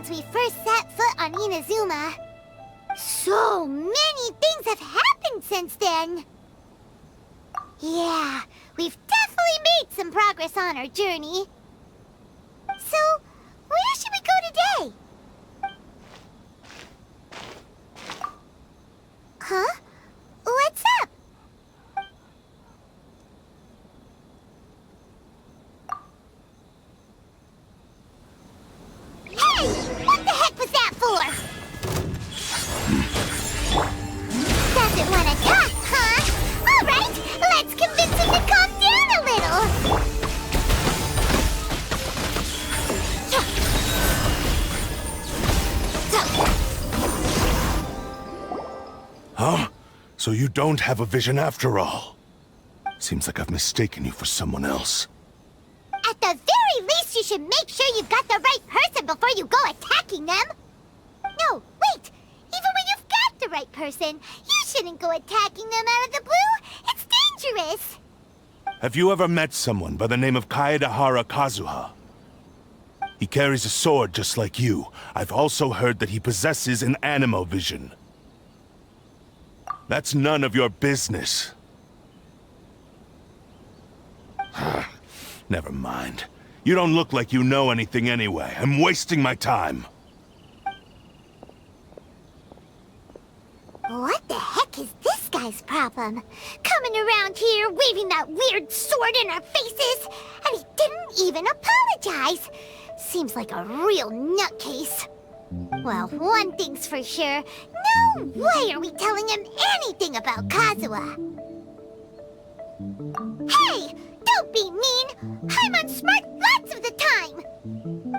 since we first set foot on Inazuma. So many things have happened since then. Yeah, we've definitely made some progress on our journey. So, where should we go today? Huh? What's up? Hey! What the heck was that for? Doesn't want to talk, huh? All right, let's convince him to calm down a little. Huh? So you don't have a vision after all? Seems like I've mistaken you for someone else. At the very least, you should make sure you've got the right person before you go attacking them. No, wait! Even when you've got the right person, you shouldn't go attacking them out of the blue. It's dangerous. Have you ever met someone by the name of Kazuha? He carries a sword just like you. I've also heard that he possesses an animo vision. That's none of your business. Never mind. You don't look like you know anything anyway. I'm wasting my time. What the heck is this guy's problem? Coming around here, waving that weird sword in our faces, and he didn't even apologize. Seems like a real nutcase. Well, one thing's for sure. No way are we telling him anything about Kazuha. Hey! Don't be mean! I'm on smart lots of the time!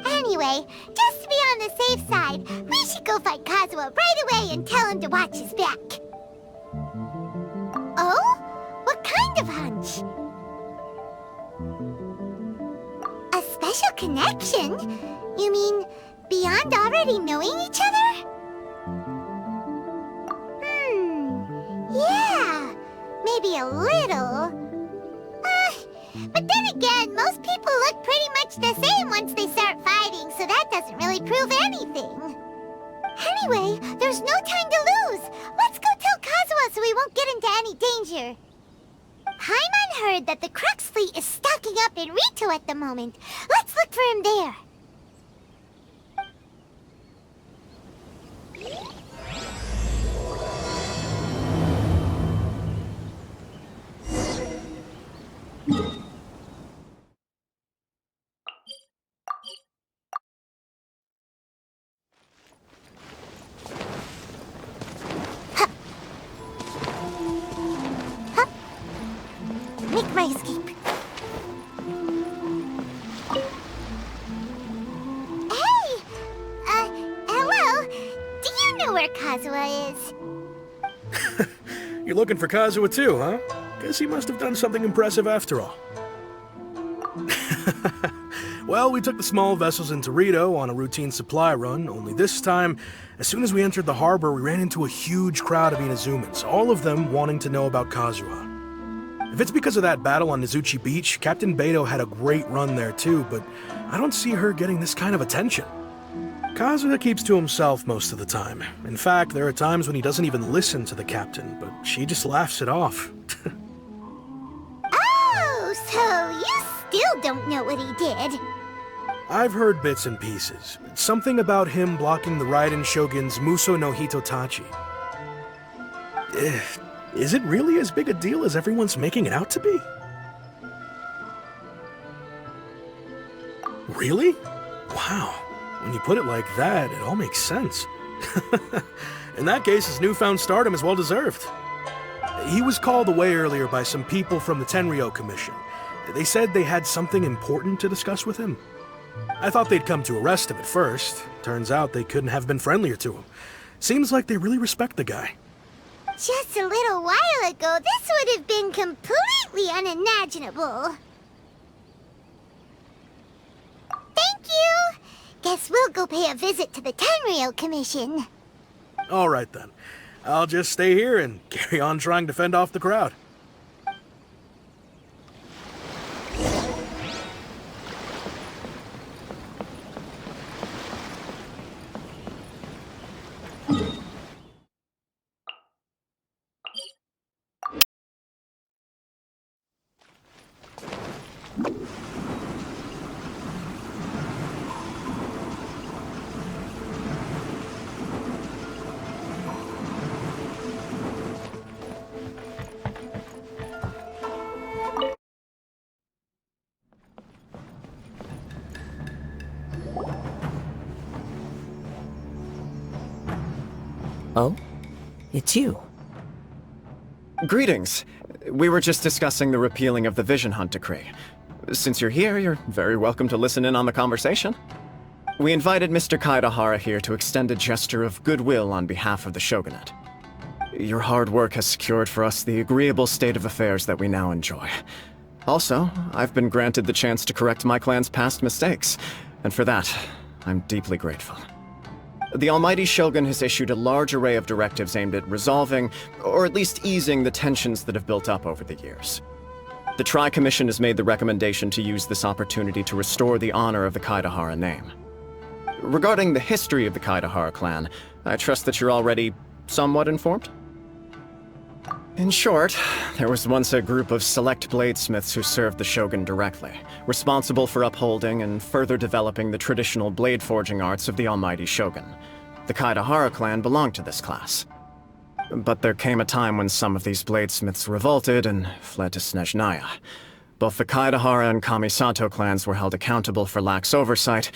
Anyway, just to be on the safe side, we should go find Kazuha right away and tell him to watch his back. Oh? What kind of hunch? A special connection? You mean beyond already knowing each other? Yeah, maybe a little. But then again, most people look pretty much the same once they start fighting, so that doesn't really prove anything. Anyway, there's no time to lose. Let's go tell Kazuha so we won't get into any danger. Paimon heard that the Crux fleet is stocking up in Rito at the moment. Let's look for him there. Make my escape. Hey! Hello? Do you know where Kazuha is? You're looking for Kazuha too, huh? Guess he must have done something impressive after all. Well, we took the small vessels into Rito on a routine supply run, only this time, as soon as we entered the harbor, we ran into a huge crowd of Inazumans, all of them wanting to know about Kazuha. If it's because of that battle on Nizuchi Beach, Captain Beidou had a great run there too, but I don't see her getting this kind of attention. Kazuha keeps to himself most of the time. In fact, there are times when he doesn't even listen to the captain, but she just laughs it off. Oh, so you still don't know what he did? I've heard bits and pieces. Something about him blocking the Raiden Shogun's Muso no Hitotachi. Is it really as big a deal as everyone's making it out to be? Really? Wow. When you put it like that, it all makes sense. In that case, his newfound stardom is well deserved. He was called away earlier by some people from the Tenryou Commission. They said they had something important to discuss with him. I thought they'd come to arrest him at first. Turns out they couldn't have been friendlier to him. Seems like they really respect the guy. Just a little while ago, this would have been completely unimaginable. Thank you! Guess we'll go pay a visit to the Tenryou Commission. All right then. I'll just stay here and carry on trying to fend off the crowd. Oh? It's you. Greetings. We were just discussing the repealing of the Vision Hunt Decree. Since you're here, you're very welcome to listen in on the conversation. We invited Mr. Kaedahara here to extend a gesture of goodwill on behalf of the Shogunate. Your hard work has secured for us the agreeable state of affairs that we now enjoy. Also, I've been granted the chance to correct my clan's past mistakes, and for that, I'm deeply grateful. The Almighty Shogun has issued a large array of directives aimed at resolving, or at least easing, the tensions that have built up over the years. The Tri-Commission has made the recommendation to use this opportunity to restore the honor of the Kaedahara name. Regarding the history of the Kaedahara clan, I trust that you're already somewhat informed? In short, there was once a group of select bladesmiths who served the Shogun directly, responsible for upholding and further developing the traditional blade forging arts of the Almighty Shogun. The Kaedahara clan belonged to this class. But there came a time when some of these bladesmiths revolted and fled to Snezhnaya. Both the Kaedahara and Kamisato clans were held accountable for lax oversight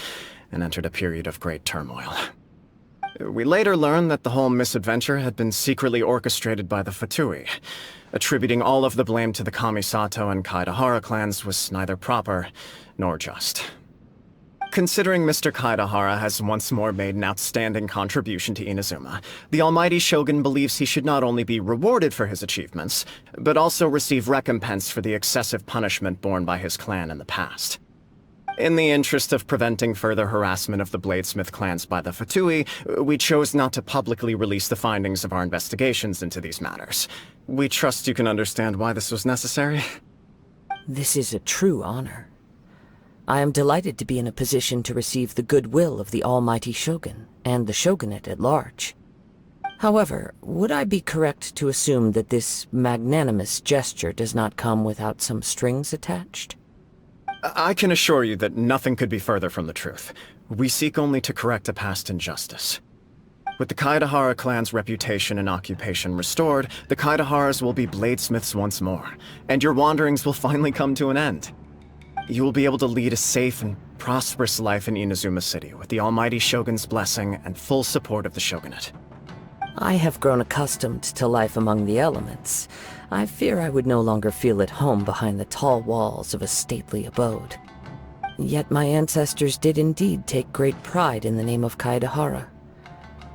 and entered a period of great turmoil. We later learned that the whole misadventure had been secretly orchestrated by the Fatui. Attributing all of the blame to the Kamisato and Kaedahara clans was neither proper nor just. Considering Mr. Kaedahara has once more made an outstanding contribution to Inazuma, the Almighty Shogun believes he should not only be rewarded for his achievements, but also receive recompense for the excessive punishment borne by his clan in the past. In the interest of preventing further harassment of the Bladesmith clans by the Fatui, we chose not to publicly release the findings of our investigations into these matters. We trust you can understand why this was necessary. This is a true honor. I am delighted to be in a position to receive the goodwill of the Almighty Shogun and the Shogunate at large. However, would I be correct to assume that this magnanimous gesture does not come without some strings attached? I can assure you that nothing could be further from the truth. We seek only to correct a past injustice. With the Kaedahara clan's reputation and occupation restored, the Kaedaharas will be bladesmiths once more, and your wanderings will finally come to an end. You will be able to lead a safe and prosperous life in Inazuma City with the Almighty Shogun's blessing and full support of the Shogunate. I have grown accustomed to life among the elements. I fear I would no longer feel at home behind the tall walls of a stately abode. Yet my ancestors did indeed take great pride in the name of Kaedahara,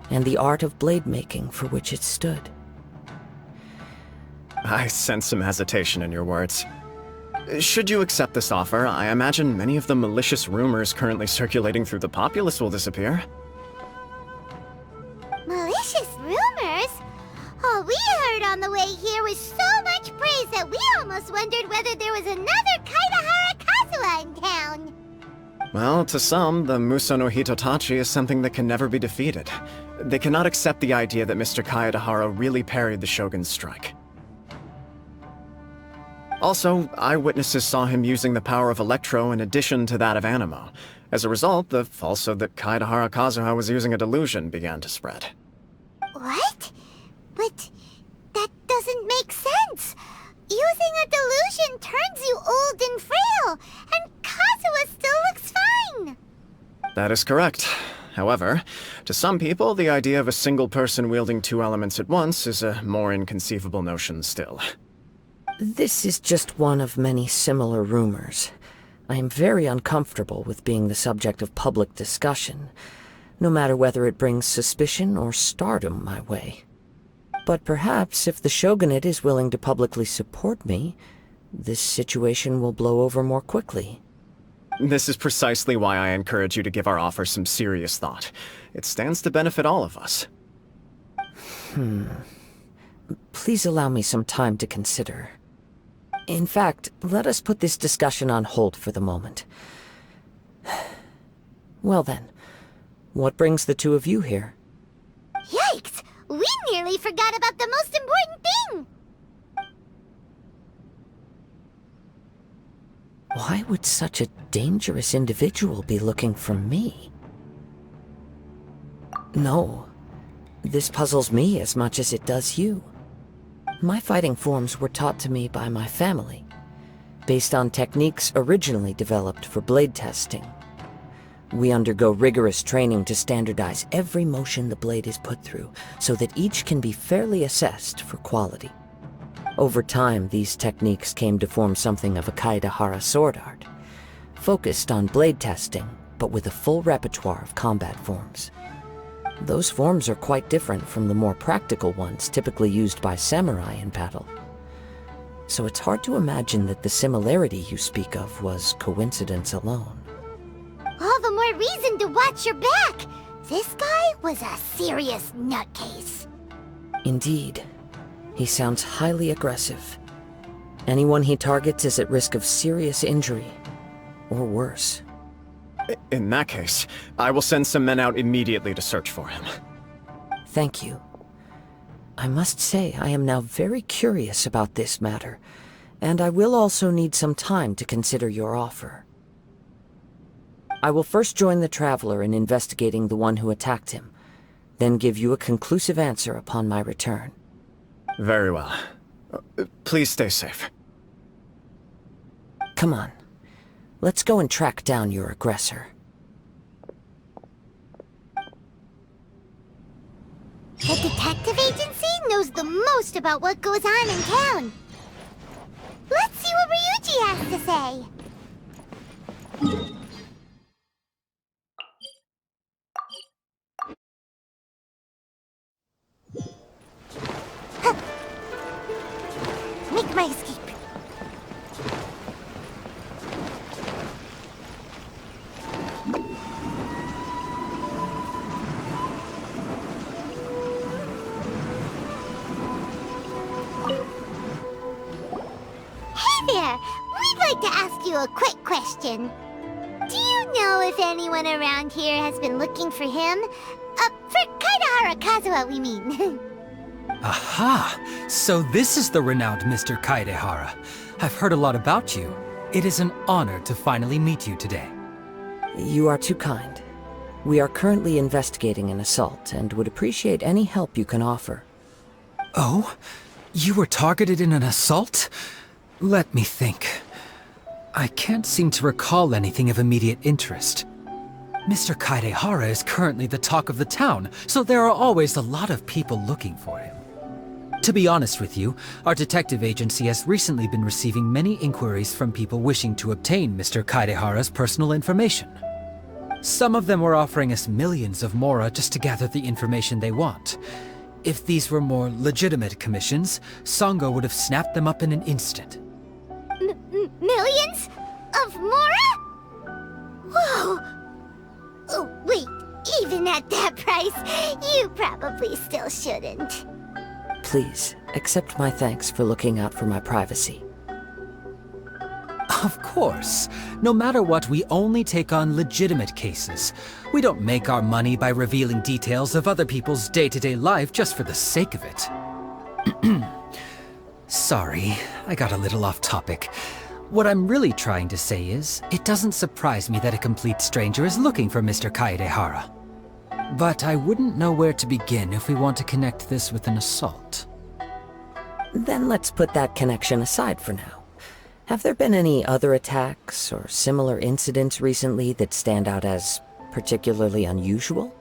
and the art of blade making for which it stood. I sense some hesitation in your words. Should you accept this offer, I imagine many of the malicious rumors currently circulating through the populace will disappear. Malicious rumors? All we heard on the way here was so much praise that we almost wondered whether there was another Kaedahara Kazuha in town. Well, to some, the Muso no Hitotachi is something that can never be defeated. They cannot accept the idea that Mr. Kaedahara really parried the Shogun's strike. Also, eyewitnesses saw him using the power of Electro in addition to that of Animo. As a result, the falsehood that Kaedahara Kazuha was using a delusion began to spread. What? But that doesn't make sense. Using a delusion turns you old and frail, and Kazuha still looks fine. That is correct. However, to some people, the idea of a single person wielding two elements at once is a more inconceivable notion still. This is just one of many similar rumors. I am very uncomfortable with being the subject of public discussion, no matter whether it brings suspicion or stardom my way. But perhaps if the Shogunate is willing to publicly support me, this situation will blow over more quickly. This is precisely why I encourage you to give our offer some serious thought. It stands to benefit all of us. Please allow me some time to consider. In fact, let us put this discussion on hold for the moment. Well then, what brings the two of you here? Yikes! We nearly forgot about the most important thing! Why would such a dangerous individual be looking for me? No, this puzzles me as much as it does you. My fighting forms were taught to me by my family, based on techniques originally developed for blade testing. We undergo rigorous training to standardize every motion the blade is put through, so that each can be fairly assessed for quality. Over time, these techniques came to form something of a Kaedehara sword art, focused on blade testing, but with a full repertoire of combat forms. Those forms are quite different from the more practical ones typically used by samurai in battle. So it's hard to imagine that the similarity you speak of was coincidence alone. All the more reason to watch your back! This guy was a serious nutcase. Indeed. He sounds highly aggressive. Anyone he targets is at risk of serious injury, or worse. In that case, I will send some men out immediately to search for him. Thank you. I must say I am now very curious about this matter, and I will also need some time to consider your offer. I will first join the Traveler in investigating the one who attacked him, then give you a conclusive answer upon my return. Very well. Please stay safe. Come on. Let's go and track down your aggressor. The detective agency knows the most about what goes on in town. Let's see what Ryuji has to say. Huh. Make my escape. There, we'd like to ask you a quick question. Do you know if anyone around here has been looking for him? For Kaedehara Kazuha, we mean. Aha! So this is the renowned Mr. Kaedehara. I've heard a lot about you. It is an honor to finally meet you today. You are too kind. We are currently investigating an assault and would appreciate any help you can offer. Oh? You were targeted in an assault? Let me think. I can't seem to recall anything of immediate interest. Mr. Kaedehara is currently the talk of the town, so there are always a lot of people looking for him. To be honest with you, our detective agency has recently been receiving many inquiries from people wishing to obtain Mr. Kaedehara's personal information. Some of them were offering us millions of mora just to gather the information they want. If these were more legitimate commissions, Sango would have snapped them up in an instant. Millions? Of mora? Whoa! Oh, wait, even at that price, you probably still shouldn't. Please, accept my thanks for looking out for my privacy. Of course. No matter what, we only take on legitimate cases. We don't make our money by revealing details of other people's day-to-day life just for the sake of it. Sorry, I got a little off topic. What I'm really trying to say is, it doesn't surprise me that a complete stranger is looking for Mr. Kaedehara. But I wouldn't know where to begin if we want to connect this with an assault. Then let's put that connection aside for now. Have there been any other attacks or similar incidents recently that stand out as particularly unusual?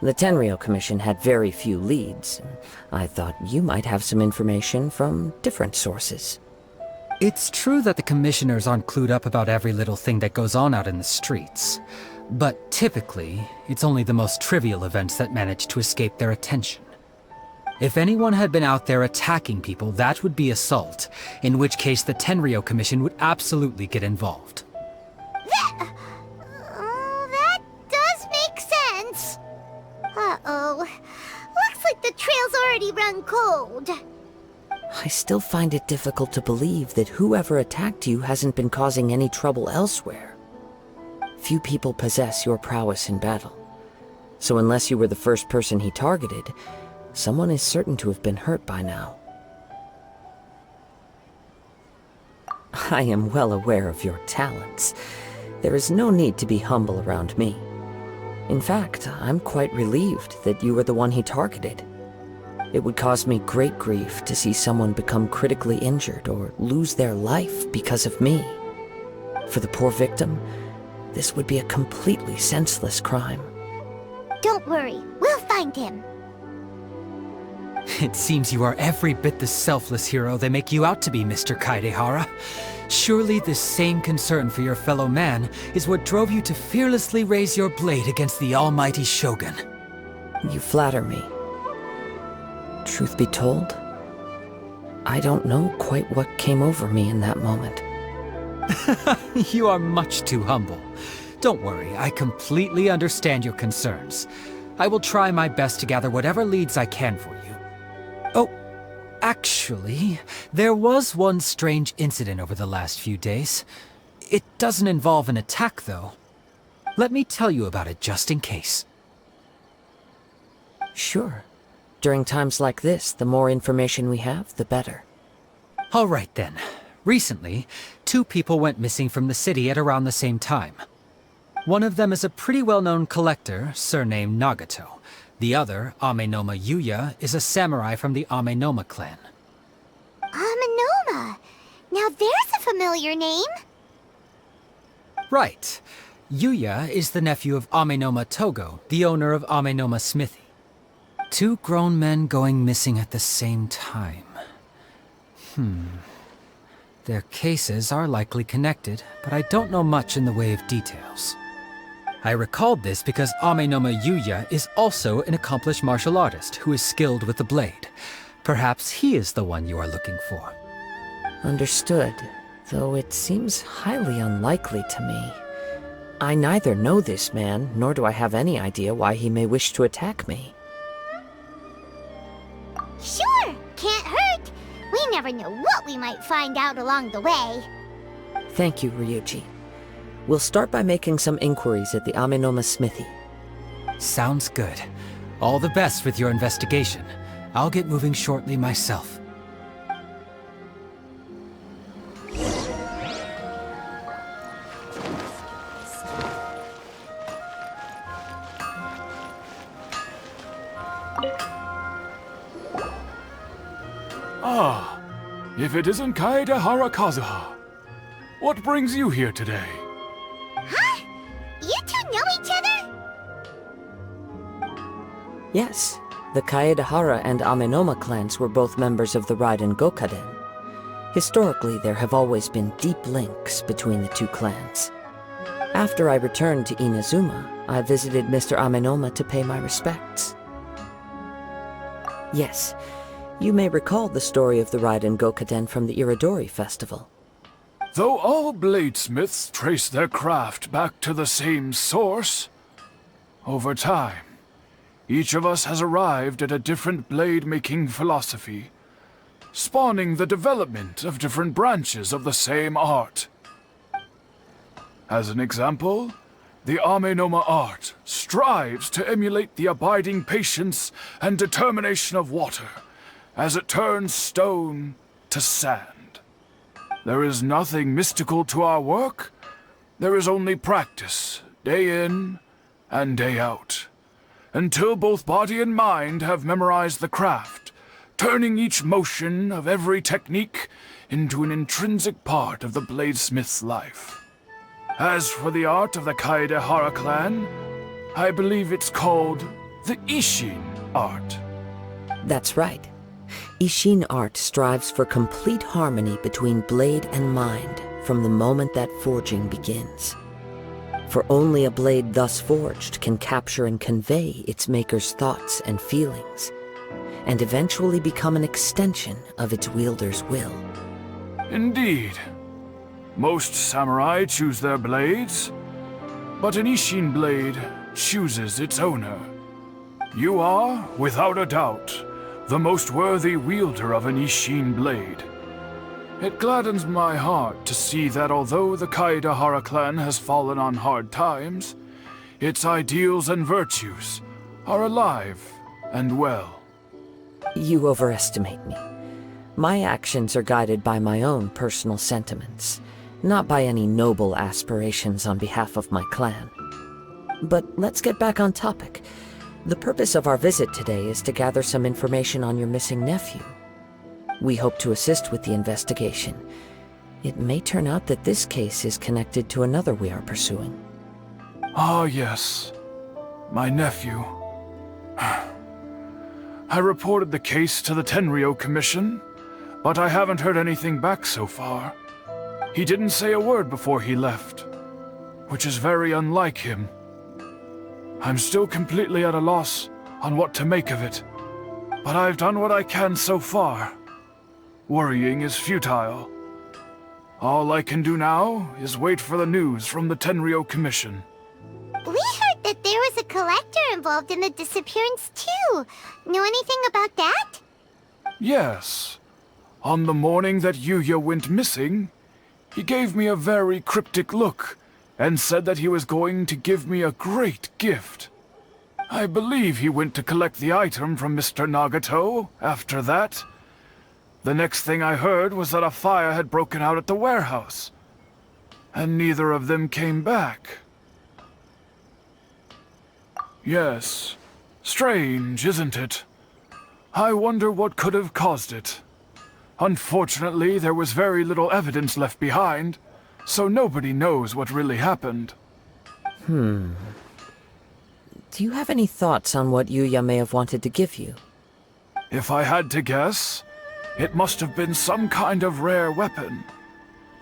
The Tenryou Commission had very few leads, and I thought you might have some information from different sources. It's true that the commissioners aren't clued up about every little thing that goes on out in the streets. But typically, it's only the most trivial events that manage to escape their attention. If anyone had been out there attacking people, that would be assault, in which case the Tenryou Commission would absolutely get involved. That does make sense. Uh-oh. Looks like the trail's already run cold. I still find it difficult to believe that whoever attacked you hasn't been causing any trouble elsewhere. Few people possess your prowess in battle. So unless you were the first person he targeted, someone is certain to have been hurt by now. I am well aware of your talents. There is no need to be humble around me. In fact, I'm quite relieved that you were the one he targeted. It would cause me great grief to see someone become critically injured or lose their life because of me. For the poor victim, this would be a completely senseless crime. Don't worry, we'll find him. It seems you are every bit the selfless hero they make you out to be, Mr. Kaidehara. Surely this same concern for your fellow man is what drove you to fearlessly raise your blade against the almighty Shogun. You flatter me. Truth be told, I don't know quite what came over me in that moment. You are much too humble. Don't worry, I completely understand your concerns. I will try my best to gather whatever leads I can for you. Oh, actually, there was one strange incident over the last few days. It doesn't involve an attack, though. Let me tell you about it just in case. Sure. During times like this, the more information we have, the better. All right then. Recently, 2 people went missing from the city at around the same time. One of them is a pretty well-known collector, surnamed Nagato. The other, Amenoma Yuya, is a samurai from the Amenoma clan. Amenoma! Now there's a familiar name. Right. Yuya is the nephew of Amenoma Togo, the owner of Amenoma Smithy. 2 grown men going missing at the same time. Their cases are likely connected, but I don't know much in the way of details. I recalled this because Amenoma Yuya is also an accomplished martial artist who is skilled with the blade. Perhaps he is the one you are looking for. Understood, though it seems highly unlikely to me. I neither know this man, nor do I have any idea why he may wish to attack me. Sure, can't hurt. We never know what we might find out along the way. Thank you, Ryuji. We'll start by making some inquiries at the Amenoma Smithy. Sounds good. All the best with your investigation. I'll get moving shortly myself. Ah, if it isn't Kaedehara Kazuha. What brings you here today? Huh? You 2 know each other? Yes, the Kaedehara and Amenoma clans were both members of the Raiden Gokaden. Historically, there have always been deep links between the 2 clans. After I returned to Inazuma, I visited Mr. Amenoma to pay my respects. Yes, you may recall the story of the Raiden Gokaden from the Iridori Festival. Though all bladesmiths trace their craft back to the same source, over time, each of us has arrived at a different blade-making philosophy, spawning the development of different branches of the same art. As an example, the Amenoma art strives to emulate the abiding patience and determination of water as it turns stone to sand. There is nothing mystical to our work. There is only practice, day in and day out, until both body and mind have memorized the craft, turning each motion of every technique into an intrinsic part of the bladesmith's life. As for the art of the Kaedehara clan, I believe it's called the Ishin art. That's right. Ishin art strives for complete harmony between blade and mind from the moment that forging begins. For only a blade thus forged can capture and convey its maker's thoughts and feelings, and eventually become an extension of its wielder's will. Indeed. Most samurai choose their blades, but an Ishin blade chooses its owner. You are, without a doubt, the most worthy wielder of an Ishin blade. It gladdens my heart to see that although the Kaedehara clan has fallen on hard times, its ideals and virtues are alive and well. You overestimate me. My actions are guided by my own personal sentiments, not by any noble aspirations on behalf of my clan. But let's get back on topic. The purpose of our visit today is to gather some information on your missing nephew. We hope to assist with the investigation. It may turn out that this case is connected to another we are pursuing. Ah, yes. My nephew. I reported the case to the Tenryo Commission, but I haven't heard anything back so far. He didn't say a word before he left, which is very unlike him. I'm still completely at a loss on what to make of it, but I've done what I can so far. Worrying is futile. All I can do now is wait for the news from the Tenryo Commission. We heard that there was a collector involved in the disappearance too. Know anything about that? Yes. On the morning that Yuya went missing, he gave me a very cryptic look and said that he was going to give me a great gift. I believe he went to collect the item from Mr. Nagato after that. The next thing I heard was that a fire had broken out at the warehouse, and neither of them came back. Yes. Strange, isn't it? I wonder what could have caused it. Unfortunately, there was very little evidence left behind, so nobody knows what really happened. Do you have any thoughts on what Yuya may have wanted to give you? If I had to guess, it must have been some kind of rare weapon.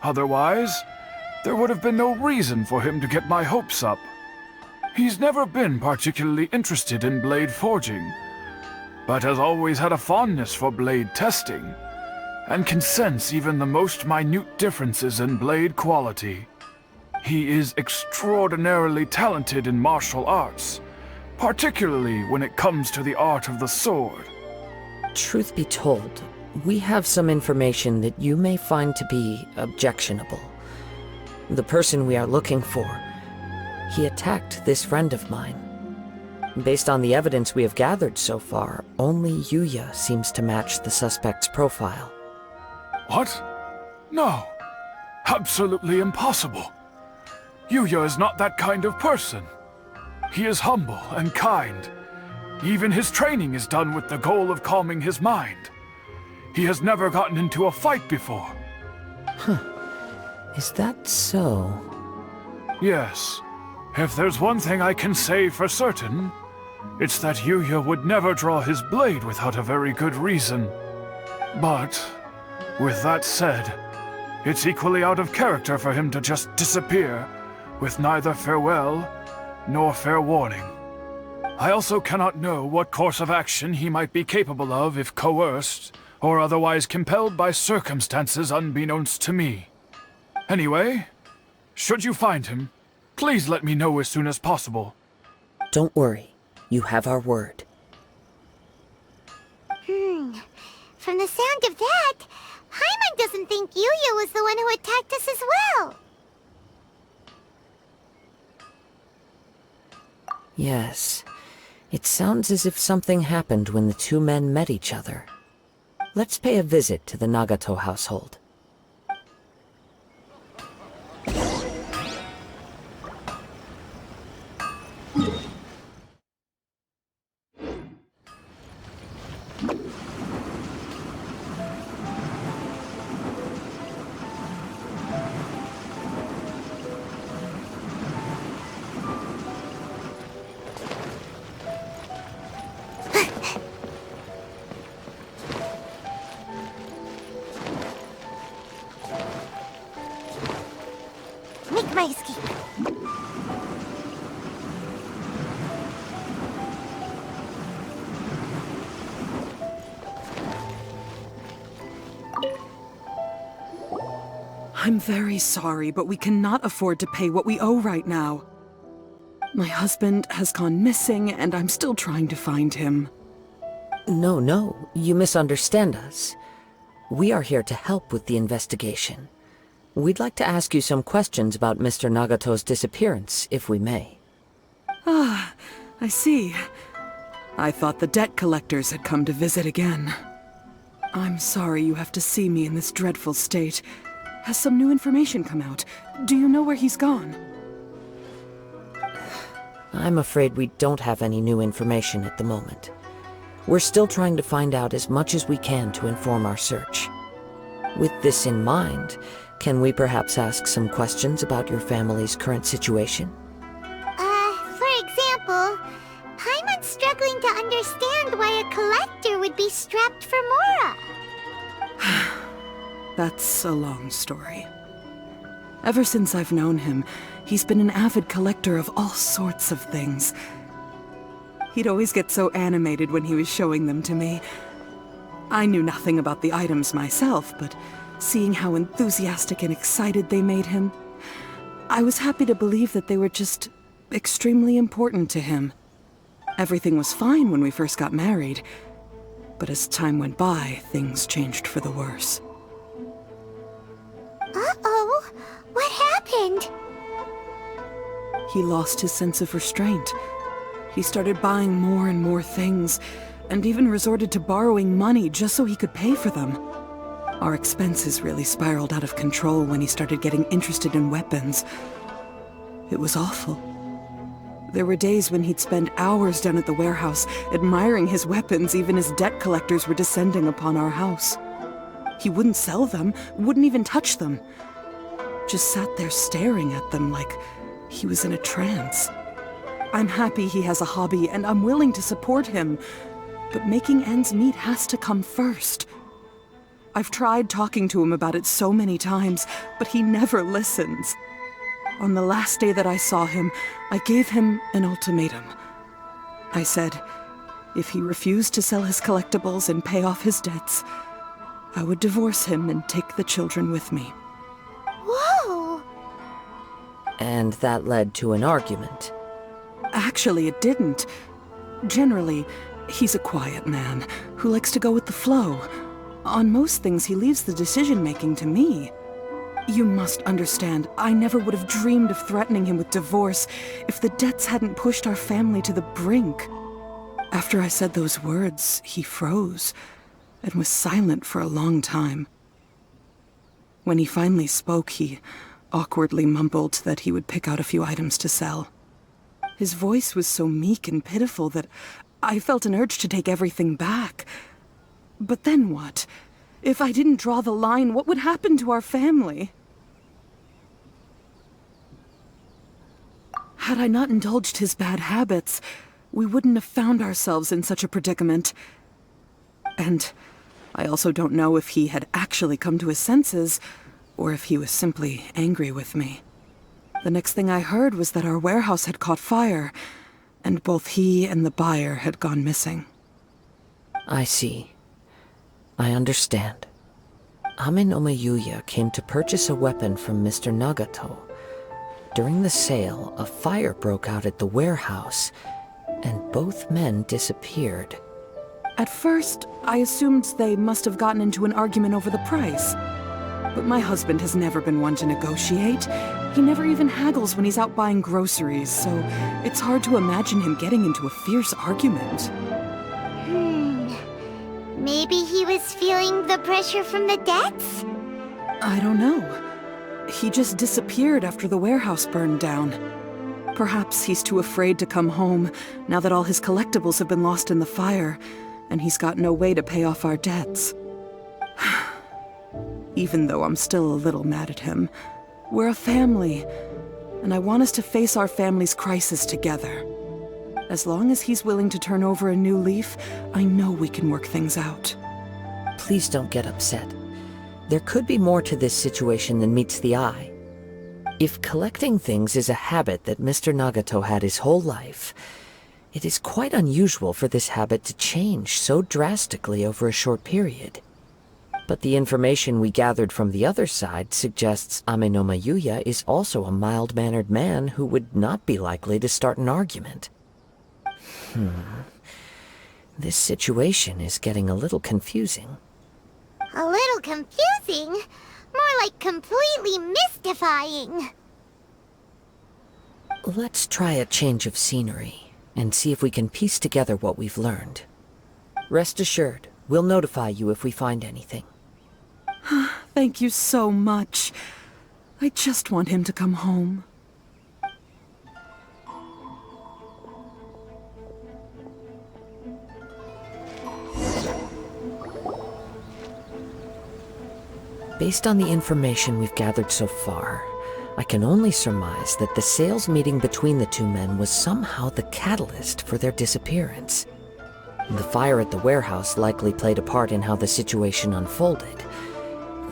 Otherwise, there would have been no reason for him to get my hopes up. He's never been particularly interested in blade forging, but has always had a fondness for blade testing, and can sense even the most minute differences in blade quality. He is extraordinarily talented in martial arts, particularly when it comes to the art of the sword. Truth be told, we have some information that you may find to be objectionable. The person we are looking for, he attacked this friend of mine. Based on the evidence we have gathered so far, only Yuya seems to match the suspect's profile. What? No. Absolutely impossible. Yuya is not that kind of person. He is humble and kind. Even his training is done with the goal of calming his mind. He has never gotten into a fight before. Is that so? Yes. If there's one thing I can say for certain, it's that Yuya would never draw his blade without a very good reason. But, with that said, it's equally out of character for him to just disappear, with neither farewell nor fair warning. I also cannot know what course of action he might be capable of if coerced, or otherwise compelled by circumstances unbeknownst to me. Anyway, should you find him, please let me know as soon as possible. Don't worry. You have our word. From the sound of that, Hyman doesn't think Yuya was the one who attacked us as well. Yes. It sounds as if something happened when the two men met each other. Let's pay a visit to the Nagato household. Make my escape. I'm very sorry, but we cannot afford to pay what we owe right now. My husband has gone missing, and I'm still trying to find him. No, you misunderstand us. We are here to help with the investigation. We'd like to ask you some questions about Mr. Nagato's disappearance, if we may. Ah, I see. I thought the debt collectors had come to visit again. I'm sorry you have to see me in this dreadful state. Has some new information come out? Do you know where he's gone? I'm afraid we don't have any new information at the moment. We're still trying to find out as much as we can to inform our search. With this in mind, can we perhaps ask some questions about your family's current situation? collector would be strapped for Mora? That's a long story. Ever since I've known him, he's been an avid collector of all sorts of things. He'd always get so animated when he was showing them to me. I knew nothing about the items myself, but seeing how enthusiastic and excited they made him, I was happy to believe that they were just extremely important to him. Everything was fine when we first got married, but as time went by, things changed for the worse. Uh-oh, what happened? He lost his sense of restraint. He started buying more and more things, and even resorted to borrowing money just so he could pay for them. Our expenses really spiraled out of control when he started getting interested in weapons. It was awful. There were days when he'd spend hours down at the warehouse, admiring his weapons even as debt collectors were descending upon our house. He wouldn't sell them, wouldn't even touch them. Just sat there staring at them like he was in a trance. I'm happy he has a hobby, and I'm willing to support him, but making ends meet has to come first. I've tried talking to him about it so many times, but he never listens. On the last day that I saw him, I gave him an ultimatum. I said, if he refused to sell his collectibles and pay off his debts, I would divorce him and take the children with me. Whoa! And that led to an argument. Actually, it didn't. Generally, he's a quiet man who likes to go with the flow. On most things, he leaves the decision-making to me. You must understand, I never would have dreamed of threatening him with divorce if the debts hadn't pushed our family to the brink. After I said those words, he froze and was silent for a long time. When he finally spoke, he awkwardly mumbled that he would pick out a few items to sell. His voice was so meek and pitiful that I felt an urge to take everything back. But then what? If I didn't draw the line, what would happen to our family? Had I not indulged his bad habits, we wouldn't have found ourselves in such a predicament. And I also don't know if he had actually come to his senses, or if he was simply angry with me. The next thing I heard was that our warehouse had caught fire, and both he and the buyer had gone missing. I see. I understand. Ame no Mayuya came to purchase a weapon from Mr. Nagato. During the sale, a fire broke out at the warehouse, and both men disappeared. At first, I assumed they must have gotten into an argument over the price. But my husband has never been one to negotiate. He never even haggles when he's out buying groceries, so it's hard to imagine him getting into a fierce argument. Maybe he was feeling the pressure from the debts? I don't know. He just disappeared after the warehouse burned down. Perhaps he's too afraid to come home now that all his collectibles have been lost in the fire, and he's got no way to pay off our debts. Even though I'm still a little mad at him, we're a family, and I want us to face our family's crisis together. As long as he's willing to turn over a new leaf, I know we can work things out. Please don't get upset. There could be more to this situation than meets the eye. If collecting things is a habit that Mr. Nagato had his whole life, it is quite unusual for this habit to change so drastically over a short period. But the information we gathered from the other side suggests Ame no Mayuya is also a mild-mannered man who would not be likely to start an argument. This situation is getting a little confusing. A little confusing? More like completely mystifying. Let's try a change of scenery and see if we can piece together what we've learned. Rest assured, we'll notify you if we find anything. Thank you so much. I just want him to come home. Based on the information we've gathered so far, I can only surmise that the sales meeting between the two men was somehow the catalyst for their disappearance. The fire at the warehouse likely played a part in how the situation unfolded,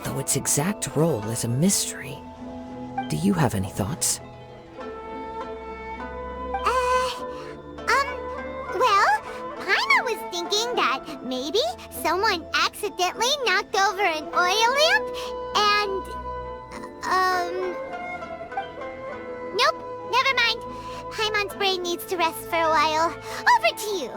though its exact role is a mystery. Do you have any thoughts? Well, Paimon was thinking that maybe someone accidentally knocked over an oil lamp and, nope, never mind. Paimon's brain needs to rest for a while. Over to you.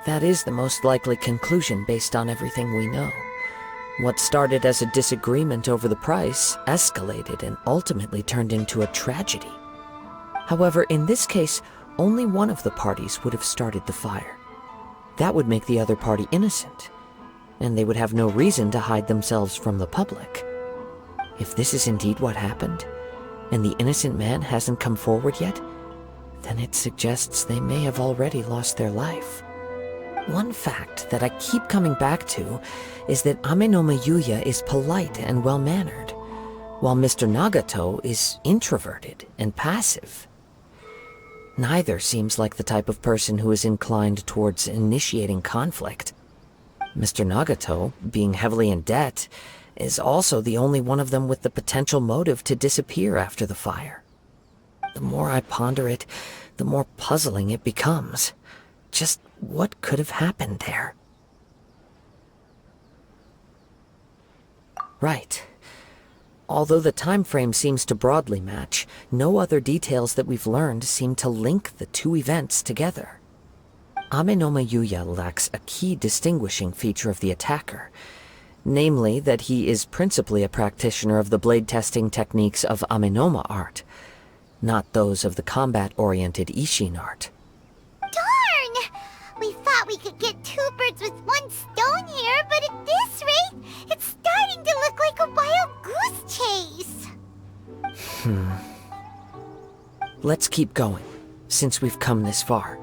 That is the most likely conclusion based on everything we know. What started as a disagreement over the price escalated and ultimately turned into a tragedy. However, in this case, only one of the parties would have started the fire. That would make the other party innocent, and they would have no reason to hide themselves from the public. If this is indeed what happened, and the innocent man hasn't come forward yet, then it suggests they may have already lost their life. One fact that I keep coming back to is that Amenoma Yuya is polite and well-mannered, while Mr. Nagato is introverted and passive. Neither seems like the type of person who is inclined towards initiating conflict. Mr. Nagato, being heavily in debt, is also the only one of them with the potential motive to disappear after the fire. The more I ponder it, the more puzzling it becomes. Just what could have happened there? Right. Although the time frame seems to broadly match, no other details that we've learned seem to link the two events together. Amenoma Yuya lacks a key distinguishing feature of the attacker, namely that he is principally a practitioner of the blade testing techniques of Amenoma art, not those of the combat-oriented Ishin art. Darn! We thought we could get two birds with one stone here, but at this rate, it's starting to look like a wild goose chase. Let's keep going, since we've come this far.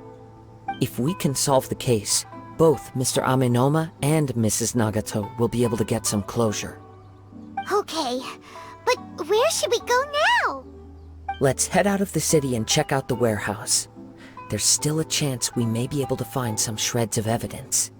If we can solve the case, both Mr. Amenoma and Mrs. Nagato will be able to get some closure. Okay, but where should we go now? Let's head out of the city and check out the warehouse. There's still a chance we may be able to find some shreds of evidence.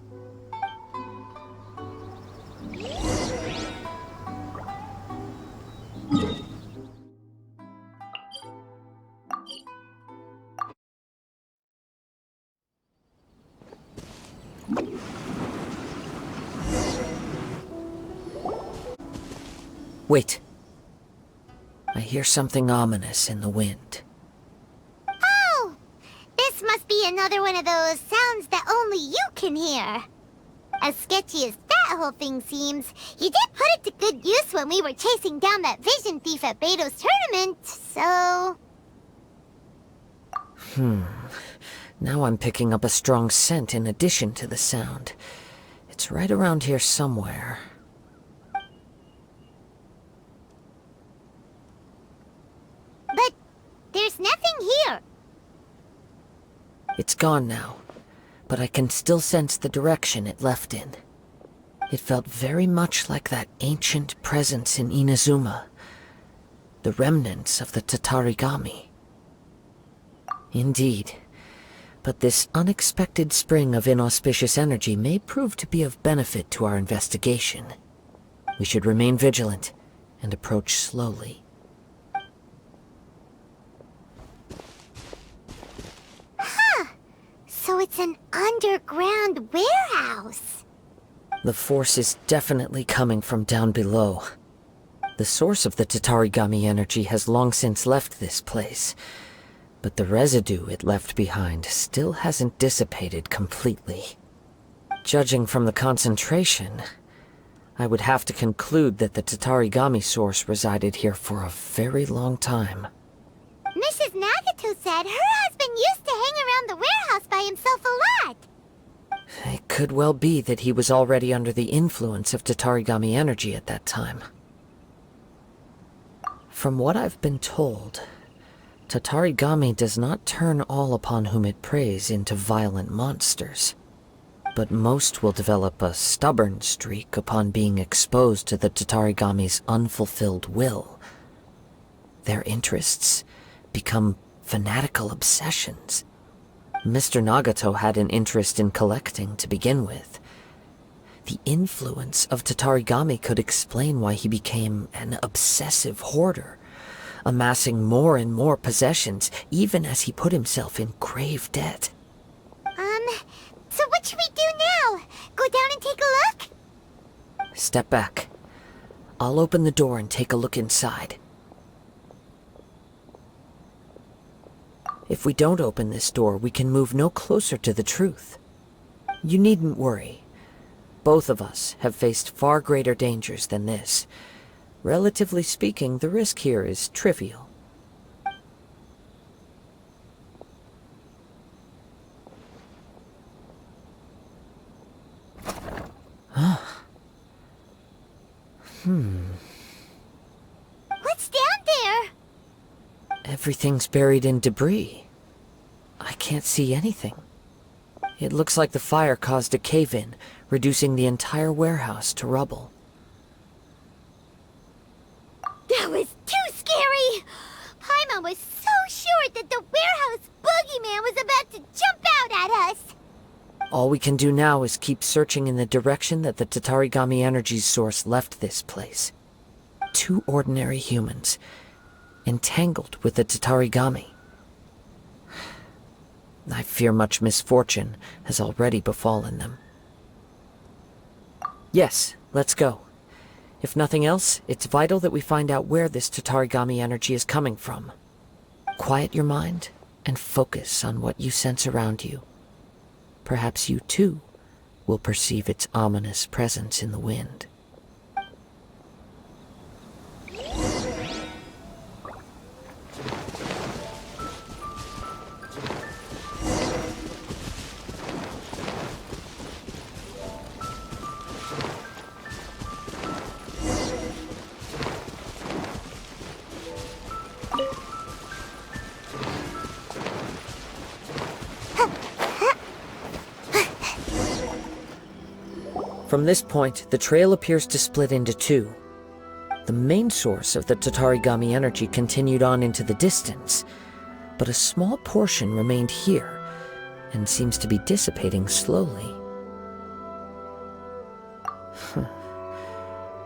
Wait. I hear something ominous in the wind. Oh! This must be another one of those sounds that only you can hear. As sketchy as that whole thing seems, you did put it to good use when we were chasing down that vision thief at Beto's tournament, so... Now I'm picking up a strong scent in addition to the sound. It's right around here somewhere. But there's nothing here. It's gone now, but I can still sense the direction it left in. It felt very much like that ancient presence in Inazuma, the remnants of the Tatarigami. Indeed, but this unexpected spring of inauspicious energy may prove to be of benefit to our investigation. We should remain vigilant and approach slowly. So it's an underground warehouse. The force is definitely coming from down below. The source of the Tatarigami energy has long since left this place, but the residue it left behind still hasn't dissipated completely. Judging from the concentration, I would have to conclude that the Tatarigami source resided here for a very long time. Mrs. Nagato said her husband used to hang around the warehouse by himself a lot. It could well be that he was already under the influence of Tatarigami energy at that time. From what I've been told, Tatarigami does not turn all upon whom it preys into violent monsters, but most will develop a stubborn streak upon being exposed to the Tatarigami's unfulfilled will. Their interests become fanatical obsessions. Mr. Nagato had an interest in collecting to begin with. The influence of Tatarigami could explain why he became an obsessive hoarder, amassing more and more possessions even as he put himself in grave debt. So what should we do now? Go down and take a look? Step back. I'll open the door and take a look inside. If we don't open this door, we can move no closer to the truth. You needn't worry. Both of us have faced far greater dangers than this. Relatively speaking, the risk here is trivial. Huh. What's down there? Everything's buried in debris. I can't see anything. It looks like the fire caused a cave-in, reducing the entire warehouse to rubble. That was too scary! Paimon was so sure that the warehouse boogeyman was about to jump out at us! All we can do now is keep searching in the direction that the Tatarigami energy source left this place. 2 ordinary humans, entangled with the Tatarigami. I fear much misfortune has already befallen them. Yes, let's go. If nothing else, it's vital that we find out where this Tatarigami energy is coming from. Quiet your mind and focus on what you sense around you. Perhaps you too will perceive its ominous presence in the wind. From this point, the trail appears to split into 2. The main source of the Tatarigami energy continued on into the distance, but a small portion remained here, and seems to be dissipating slowly.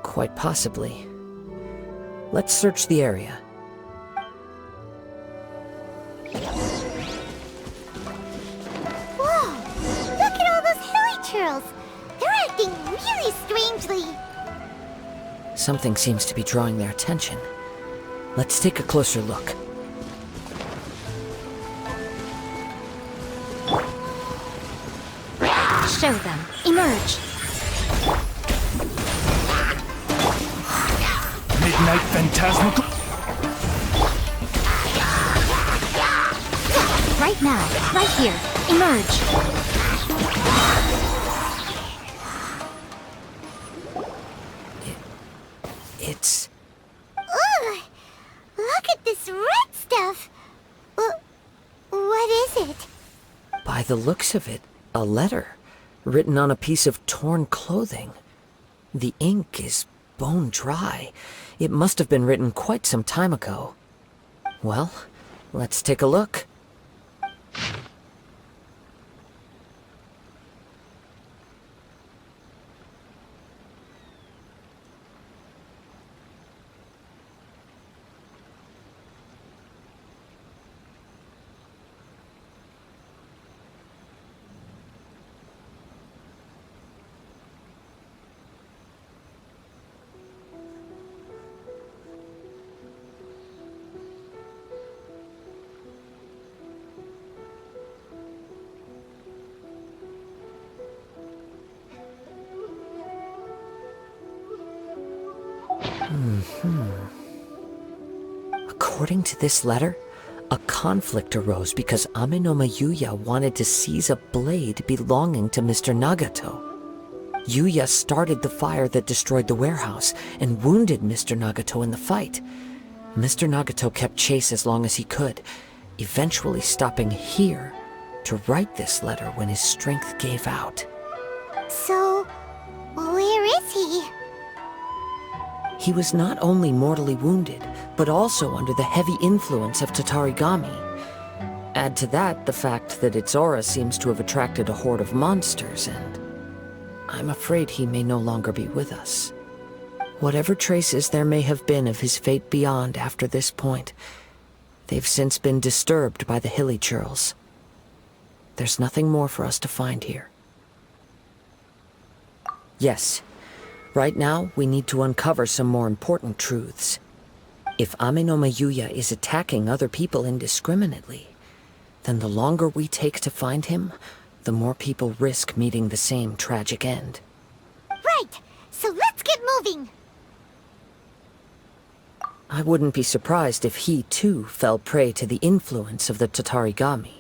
Quite possibly. Let's search the area. Whoa! Look at all those hilly churls! They're acting really strangely! Something seems to be drawing their attention. Let's take a closer look. Show them. Emerge. Midnight Phantasmical. Right now. Right here. Emerge. It's... Ugh! Look at this red stuff! What is it? By the looks of it, a letter, written on a piece of torn clothing. The ink is bone dry. It must have been written quite some time ago. Well, let's take a look. According to this letter, a conflict arose because Amenoma Yuya wanted to seize a blade belonging to Mr. Nagato. Yuya started the fire that destroyed the warehouse and wounded Mr. Nagato in the fight. Mr. Nagato kept chase as long as he could, eventually stopping here to write this letter when his strength gave out. So, where is he? He was not only mortally wounded, but also under the heavy influence of Tatarigami. Add to that the fact that its aura seems to have attracted a horde of monsters, and I'm afraid he may no longer be with us. Whatever traces there may have been of his fate beyond after this point, they've since been disturbed by the hilly churls. There's nothing more for us to find here. Yes, right now we need to uncover some more important truths. If Ame no Mayuya is attacking other people indiscriminately, then the longer we take to find him, the more people risk meeting the same tragic end. Right! So let's get moving! I wouldn't be surprised if he, too, fell prey to the influence of the Tatarigami.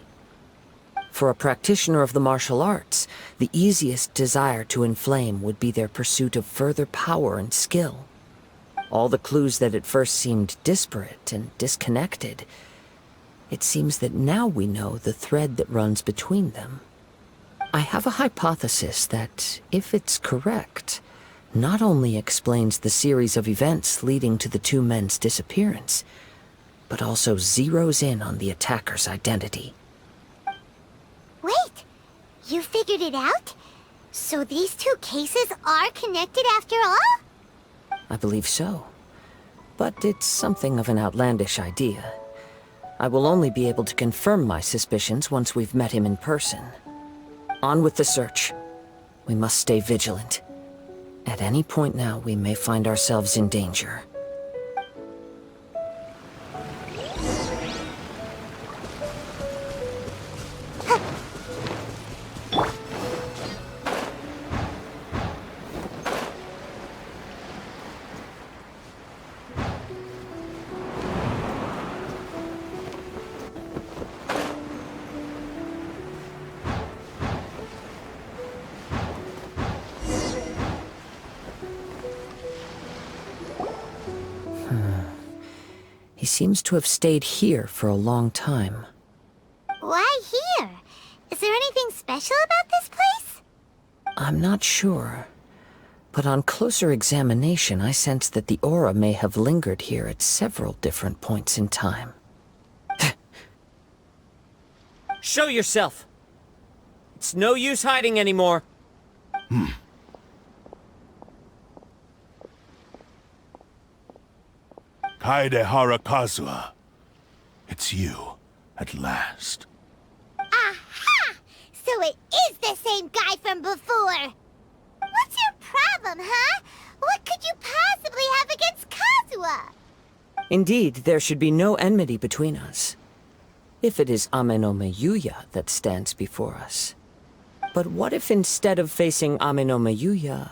For a practitioner of the martial arts, the easiest desire to inflame would be their pursuit of further power and skill. All the clues that at first seemed disparate and disconnected, it seems that now we know the thread that runs between them. I have a hypothesis that, if it's correct, not only explains the series of events leading to the two men's disappearance, but also zeroes in on the attacker's identity. Wait! You figured it out? So these two cases are connected after all? I believe so. But it's something of an outlandish idea. I will only be able to confirm my suspicions once we've met him in person. On with the search. We must stay vigilant. At any point now, we may find ourselves in danger. He seems to have stayed here for a long time. Why here? Is there anything special about this place? I'm not sure. But on closer examination, I sense that the aura may have lingered here at several different points in time. Show yourself! It's no use hiding anymore. Kaedehara Kazuha. It's you, at last. Aha! So it is the same guy from before! What's your problem, huh? What could you possibly have against Kazuha? Indeed, there should be no enmity between us. If it is Ame no Mayuya that stands before us. But what if instead of facing Ame no Mayuya,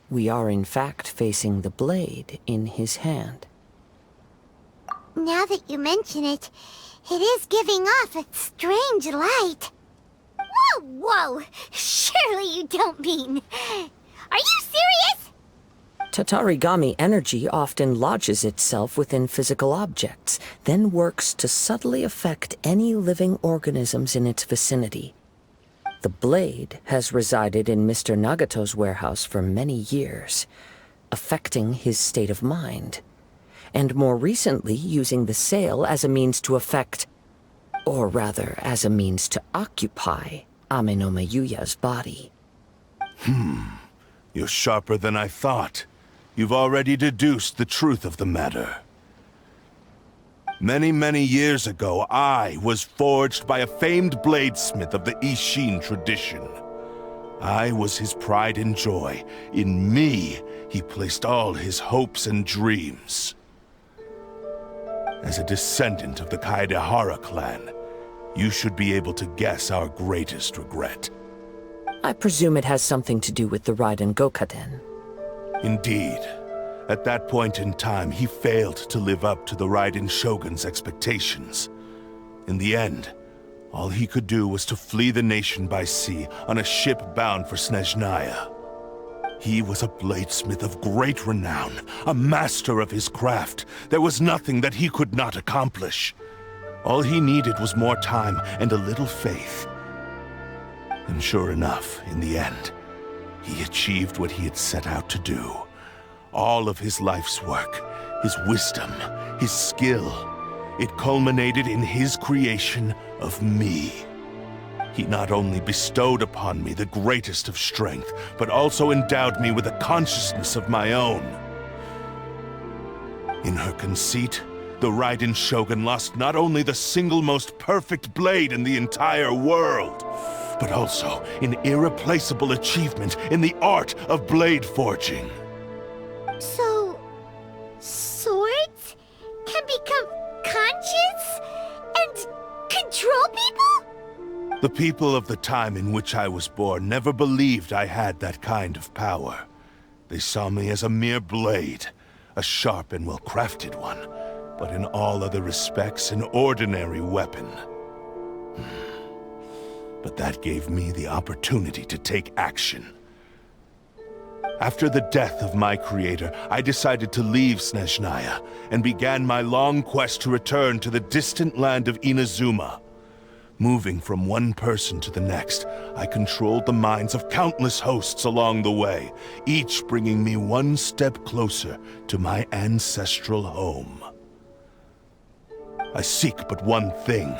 we are in fact facing the blade in his hand? Now that you mention it, it is giving off a strange light. Whoa, whoa! Surely you don't mean... Are you serious? Tatarigami energy often lodges itself within physical objects, then works to subtly affect any living organisms in its vicinity. The blade has resided in Mr. Nagato's warehouse for many years, affecting his state of mind, and more recently using the sale as a means to affect, or rather as a means to occupy, Ame no Mayuya's body. You're sharper than I thought. You've already deduced the truth of the matter. Many, many years ago, I was forged by a famed bladesmith of the Ishin tradition. I was his pride and joy. In me, he placed all his hopes and dreams. As a descendant of the Kaedehara clan, you should be able to guess our greatest regret. I presume it has something to do with the Raiden Gokaden. Indeed. At that point in time, he failed to live up to the Raiden Shogun's expectations. In the end, all he could do was to flee the nation by sea on a ship bound for Snezhnaya. He was a bladesmith of great renown, a master of his craft. There was nothing that he could not accomplish. All he needed was more time and a little faith. And sure enough, in the end, he achieved what he had set out to do. All of his life's work, his wisdom, his skill, it culminated in his creation of me. He not only bestowed upon me the greatest of strength, but also endowed me with a consciousness of my own. In her conceit, the Raiden Shogun lost not only the single most perfect blade in the entire world, but also an irreplaceable achievement in the art of blade forging. So, swords can become conscious and control people? The people of the time in which I was born never believed I had that kind of power. They saw me as a mere blade, a sharp and well-crafted one, but in all other respects an ordinary weapon. But that gave me the opportunity to take action. After the death of my creator, I decided to leave Snezhnaya and began my long quest to return to the distant land of Inazuma. Moving from one person to the next, I controlled the minds of countless hosts along the way, each bringing me one step closer to my ancestral home. I seek but one thing: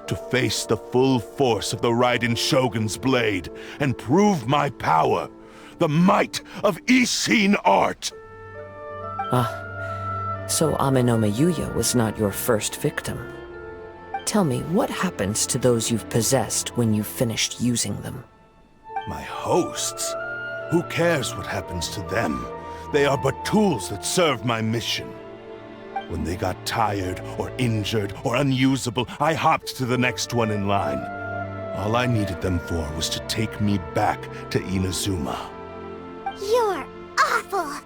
to face the full force of the Raiden Shogun's blade and prove my power, the might of Ishin art! So Amenoma Yuya was not your first victim. Tell me, what happens to those you've possessed when you've finished using them? My hosts? Who cares what happens to them? They are but tools that serve my mission. When they got tired, or injured, or unusable, I hopped to the next one in line. All I needed them for was to take me back to Inazuma. You're awful!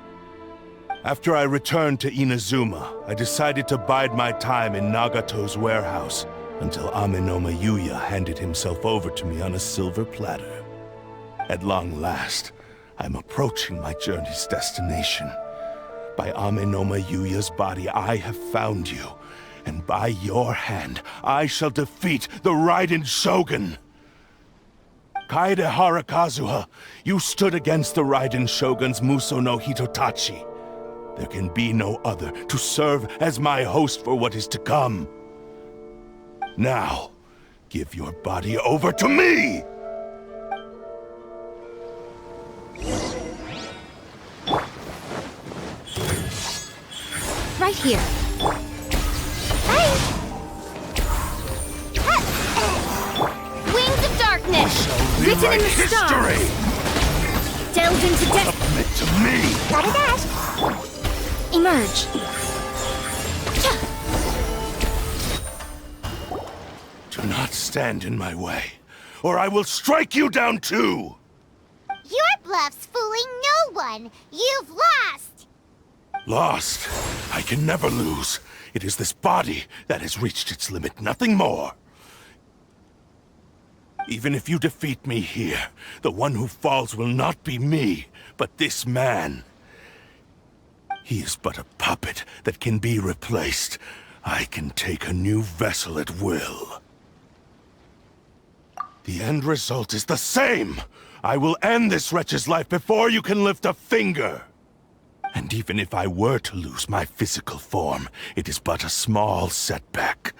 After I returned to Inazuma, I decided to bide my time in Nagato's warehouse until Amenoma Yuya handed himself over to me on a silver platter. At long last, I'm approaching my journey's destination. By Amenoma Yuya's body, I have found you, and by your hand, I shall defeat the Raiden Shogun! Kaedehara Kazuha, you stood against the Raiden Shogun's Muso no Hitotachi. There can be no other to serve as my host for what is to come. Now, give your body over to me! Right here. Wings of darkness, written in the stars. Delve into death. Submit to me! Got a dash. Emerge. Do not stand in my way, or I will strike you down too! Your bluff's fooling no one. You've lost. Lost? I can never lose. It is this body that has reached its limit, nothing more. Even if you defeat me here, the one who falls will not be me, but this man. He is but a puppet that can be replaced. I can take a new vessel at will. The end result is the same! I will end this wretch's life before you can lift a finger! And even if I were to lose my physical form, it is but a small setback.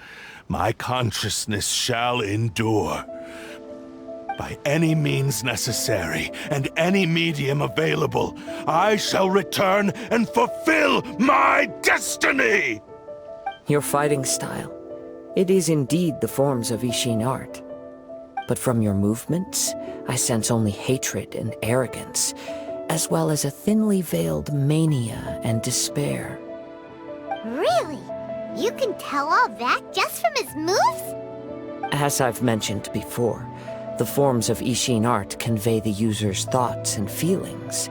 My consciousness shall endure. By any means necessary, and any medium available, I shall return and fulfill my destiny! Your fighting style. It is indeed the forms of Ishin art. But from your movements, I sense only hatred and arrogance, as well as a thinly veiled mania and despair. Really? You can tell all that just from his moves? As I've mentioned before, the forms of Ishin art convey the user's thoughts and feelings.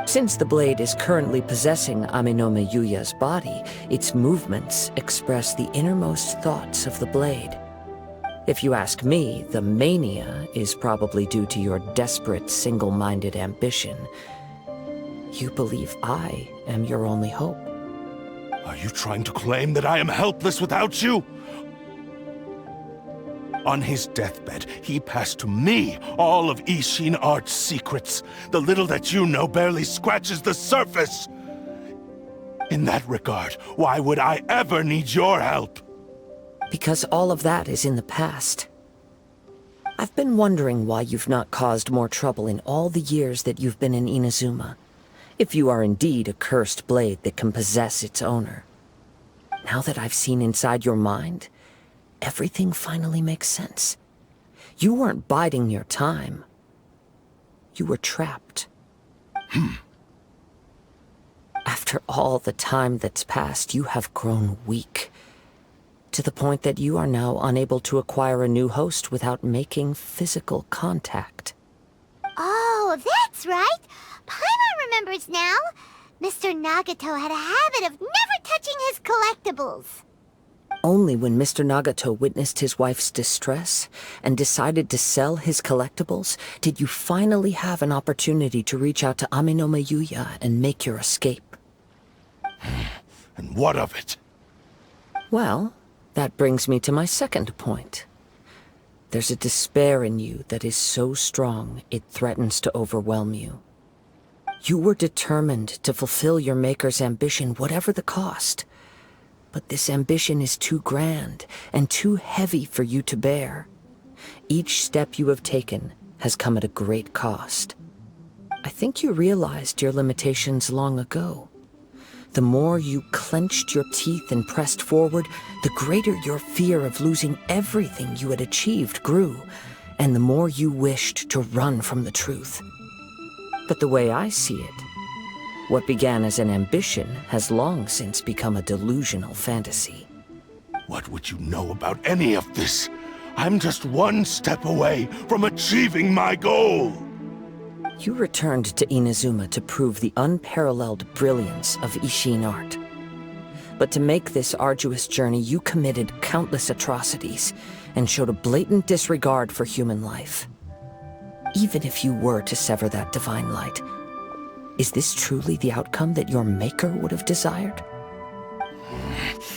Since the blade is currently possessing Amenoma Yuya's body, its movements express the innermost thoughts of the blade. If you ask me, the mania is probably due to your desperate, single-minded ambition. You believe I am your only hope. Are you trying to claim that I am helpless without you? On his deathbed, he passed to me all of Ishin art's secrets. The little that you know barely scratches the surface. In that regard, why would I ever need your help? Because all of that is in the past. I've been wondering why you've not caused more trouble in all the years that you've been in Inazuma. If you are indeed a cursed blade that can possess its owner. Now that I've seen inside your mind, everything finally makes sense. You weren't biding your time. You were trapped. After all the time that's passed, you have grown weak. To the point that you are now unable to acquire a new host without making physical contact. Oh, that's right. Paimon remembers now. Mr. Nagato had a habit of never touching his collectibles. Only when Mr. Nagato witnessed his wife's distress and decided to sell his collectibles did you finally have an opportunity to reach out to Aminoma Yuya and make your escape. And what of it? Well, that brings me to my second point. There's a despair in you that is so strong it threatens to overwhelm you. You were determined to fulfill your maker's ambition, whatever the cost. But this ambition is too grand and too heavy for you to bear. Each step you have taken has come at a great cost. I think you realized your limitations long ago. The more you clenched your teeth and pressed forward, the greater your fear of losing everything you had achieved grew, and the more you wished to run from the truth. But the way I see it, what began as an ambition has long since become a delusional fantasy. What would you know about any of this? I'm just one step away from achieving my goal! You returned to Inazuma to prove the unparalleled brilliance of Ishin art. But to make this arduous journey, you committed countless atrocities and showed a blatant disregard for human life. Even if you were to sever that divine light, is this truly the outcome that your maker would have desired?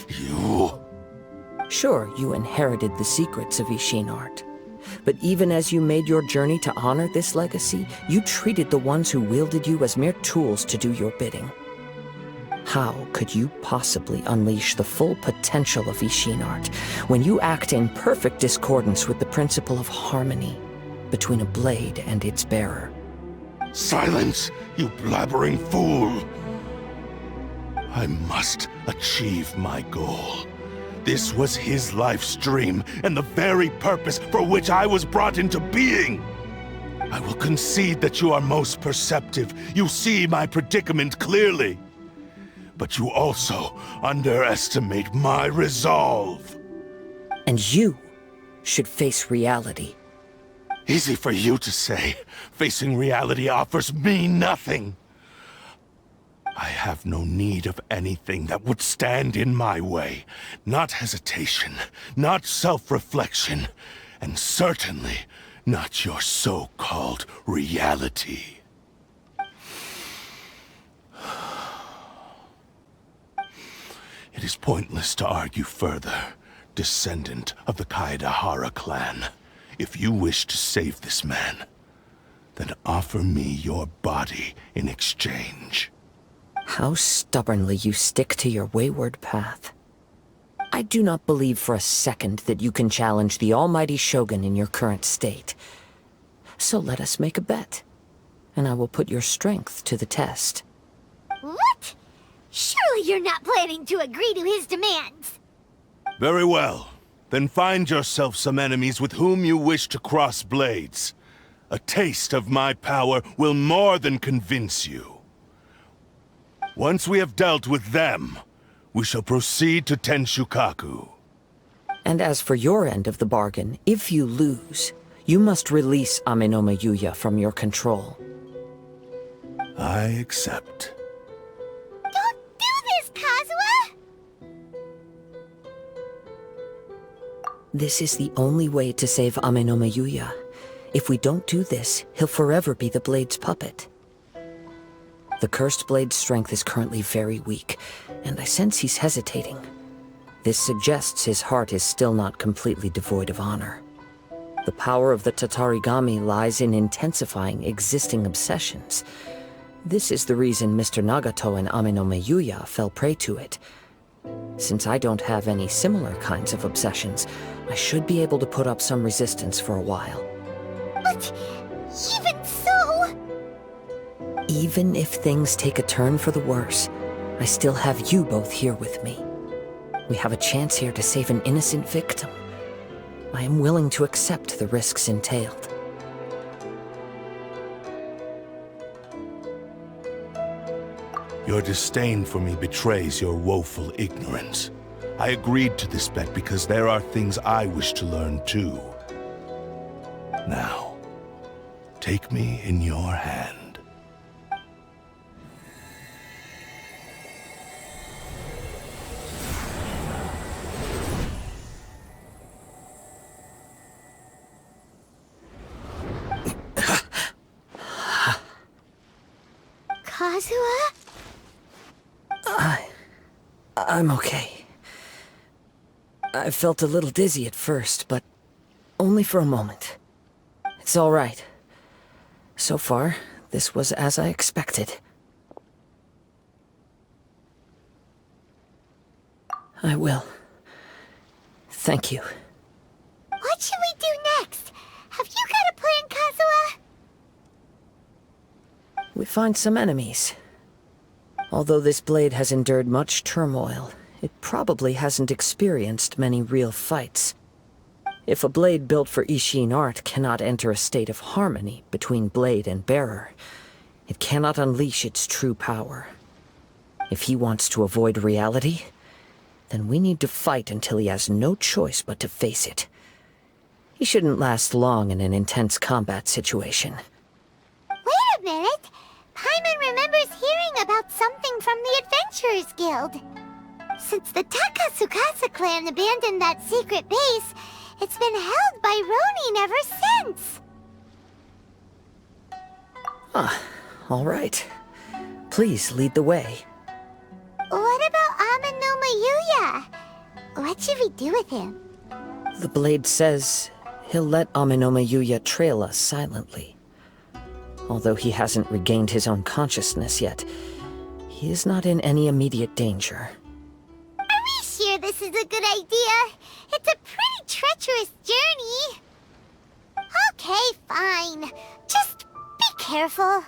You... Sure, you inherited the secrets of Ishin art. But even as you made your journey to honor this legacy, you treated the ones who wielded you as mere tools to do your bidding. How could you possibly unleash the full potential of Ishin art when you act in perfect discordance with the principle of harmony between a blade and its bearer? Silence, you blabbering fool! I must achieve my goal. This was his life's dream, and the very purpose for which I was brought into being! I will concede that you are most perceptive. You see my predicament clearly. But you also underestimate my resolve. And you should face reality. Easy for you to say. Facing reality offers me nothing. I have no need of anything that would stand in my way. Not hesitation, not self-reflection, and certainly not your so-called reality. It is pointless to argue further, descendant of the Kaedahara clan. If you wish to save this man, then offer me your body in exchange. How stubbornly you stick to your wayward path. I do not believe for a second that you can challenge the almighty Shogun in your current state. So let us make a bet, and I will put your strength to the test. What? Surely you're not planning to agree to his demands. Very well. Then find yourself some enemies with whom you wish to cross blades. A taste of my power will more than convince you. Once we have dealt with them, we shall proceed to Tenshukaku. And as for your end of the bargain, if you lose, you must release Aminoma Yuya from your control. I accept. Don't do this, Kazuha! This is the only way to save Aminoma Yuya. If we don't do this, he'll forever be the Blade's puppet. The Cursed Blade's strength is currently very weak, and I sense he's hesitating. This suggests his heart is still not completely devoid of honor. The power of the Tatarigami lies in intensifying existing obsessions. This is the reason Mr. Nagato and Amenome Yuya fell prey to it. Since I don't have any similar kinds of obsessions, I should be able to put up some resistance for a while. But even so... Even if things take a turn for the worse, I still have you both here with me. We have a chance here to save an innocent victim. I am willing to accept the risks entailed. Your disdain for me betrays your woeful ignorance. I agreed to this bet because there are things I wish to learn too. Now, take me in your hand. Kazuha? I'm okay. I felt a little dizzy at first, but only for a moment. It's all right. So far, this was as I expected. I will. Thank you. What should we do next? Have you got a plan, Kazuha? We find some enemies. Although this blade has endured much turmoil, it probably hasn't experienced many real fights. If a blade built for Ishin art cannot enter a state of harmony between blade and bearer, it cannot unleash its true power. If he wants to avoid reality, then we need to fight until he has no choice but to face it. He shouldn't last long in an intense combat situation. Wait a minute! Paimon remembers hearing about something from the Adventurers Guild. Since the Takasukasa clan abandoned that secret base, it's been held by Ronin ever since. All right. Please lead the way. What about Amenoma Yuya? What should we do with him? The blade says he'll let Amenoma Yuya trail us silently. Although he hasn't regained his own consciousness yet, he is not in any immediate danger. Are we sure this is a good idea? It's a pretty treacherous journey. Okay, fine. Just be careful.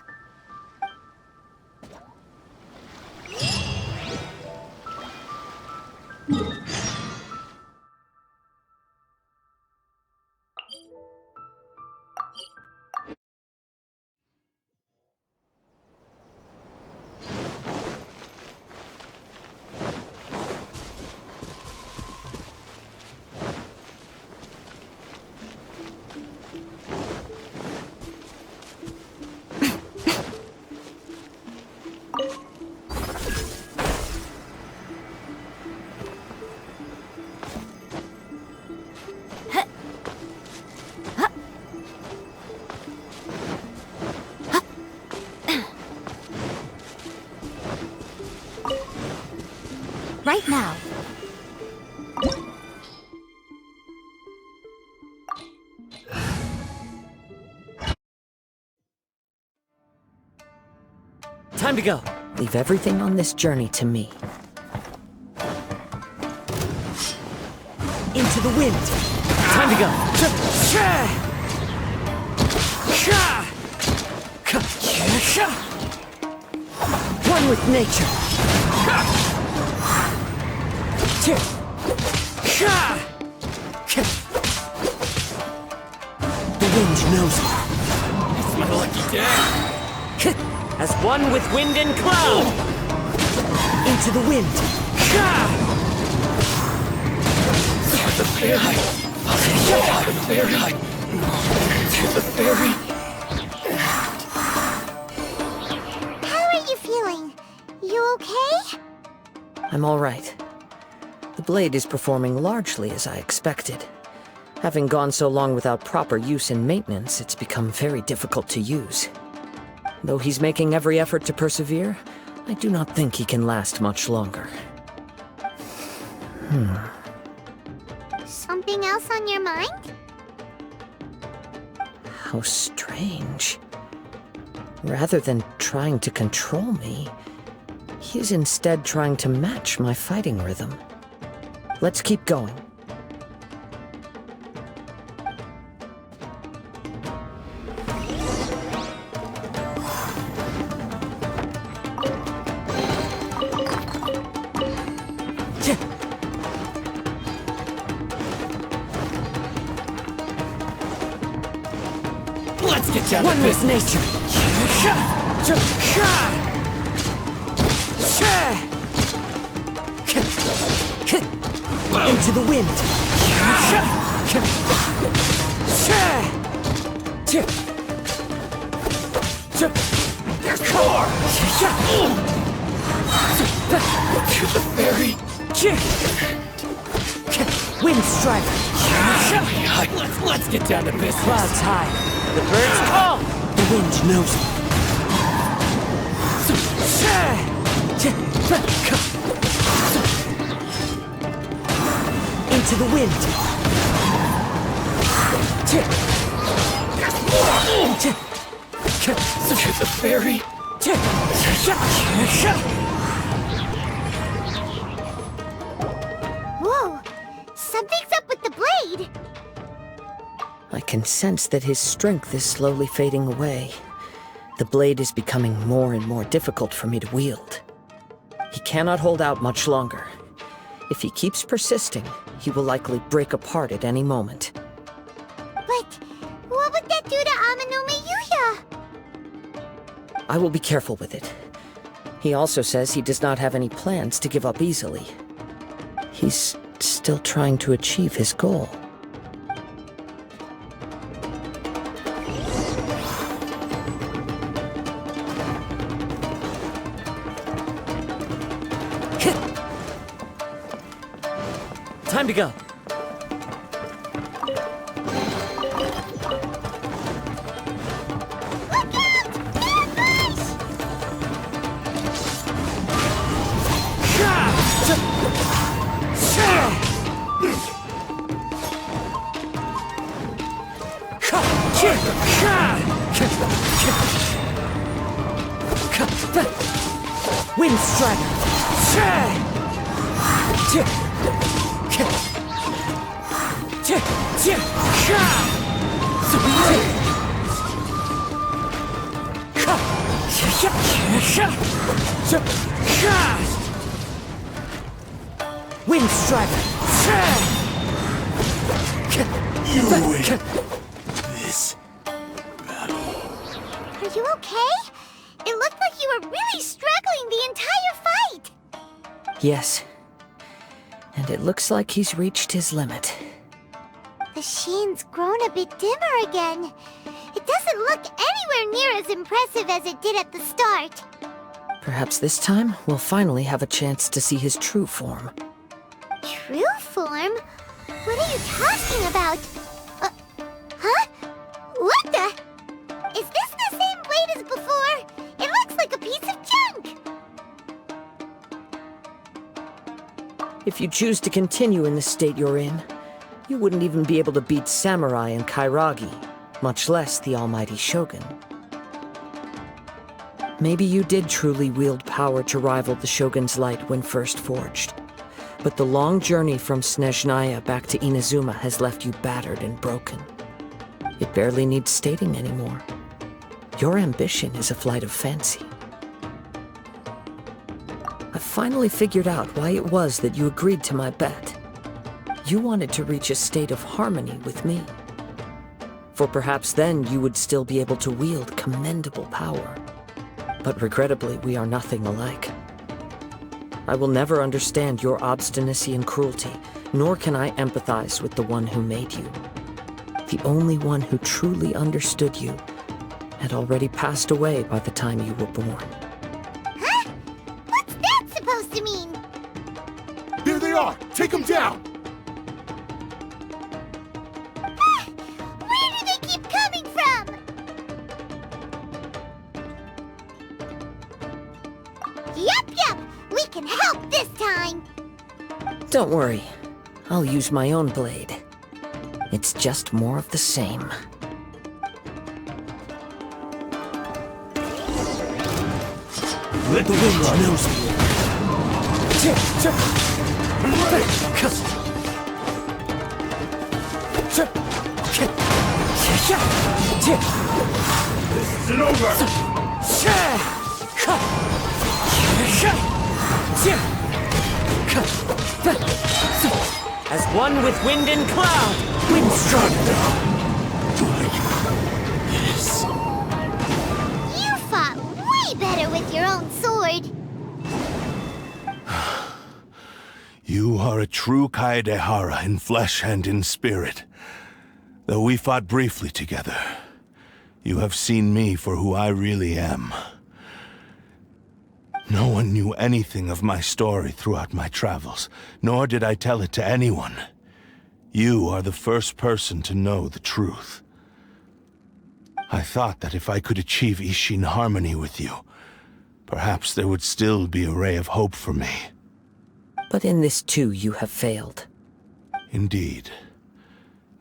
Right now. Time to go. Leave everything on this journey to me. Into the wind. Time to go. One with nature. The wind knows me. It's my lucky day. As one with wind and cloud. Into the wind. To the ferry. To the ferry. To the ferry. How are you feeling? You okay? I'm all right. The blade is performing largely as I expected. Having gone so long without proper use and maintenance, it's become very difficult to use. Though he's making every effort to persevere, I do not think he can last much longer. Something else on your mind? How strange. Rather than trying to control me, he's instead trying to match my fighting rhythm. Let's keep going. Let's get down to One with business. nature. Into the wind. Core! To the ferry. Wind strike. Let's get down to business. Clouds high. The birds call. The wind knows it. Into the wind. To the ferry. Whoa! Something's up with the blade! I can sense that his strength is slowly fading away. The blade is becoming more and more difficult for me to wield. He cannot hold out much longer. If he keeps persisting, he will likely break apart at any moment. But what would that do to Amanome Yuya? I will be careful with it. He also says he does not have any plans to give up easily. He's still trying to achieve his goal. Time to go. Look out! Ambush! Wind strike. Wind strike. You win this battle. Are you okay? It looked like you were really struggling the entire fight! Yes. And it looks like he's reached his limit. The sheen's grown a bit dimmer again. It doesn't look anywhere near as impressive as it did at the start. Perhaps this time, we'll finally have a chance to see his true form. True form? What are you talking about? Huh? What the? Is this the same blade as before? It looks like a piece of junk! If you choose to continue in the state you're in, you wouldn't even be able to beat Samurai and Kairagi, much less the almighty Shogun. Maybe you did truly wield power to rival the Shogun's light when first forged. But the long journey from Snezhnaya back to Inazuma has left you battered and broken. It barely needs stating anymore. Your ambition is a flight of fancy. I finally figured out why it was that you agreed to my bet. You wanted to reach a state of harmony with me. For perhaps then you would still be able to wield commendable power. But regrettably, we are nothing alike. I will never understand your obstinacy and cruelty, nor can I empathize with the one who made you. The only one who truly understood you had already passed away by the time you were born. Huh? What's that supposed to mean? There they are! Take them down! Where do they keep coming from? Yup! We can help this time! Don't worry. I'll use my own blade. It's just more of the same. The wind knows me. This isn't over! As one with wind and cloud! Windstruck! You fought way better with your own sword. You are a true Kaedehara in flesh and in spirit. Though we fought briefly together, you have seen me for who I really am. No one knew anything of my story throughout my travels, nor did I tell it to anyone. You are the first person to know the truth. I thought that if I could achieve Ishin harmony with you, perhaps there would still be a ray of hope for me. But in this too you have failed. Indeed.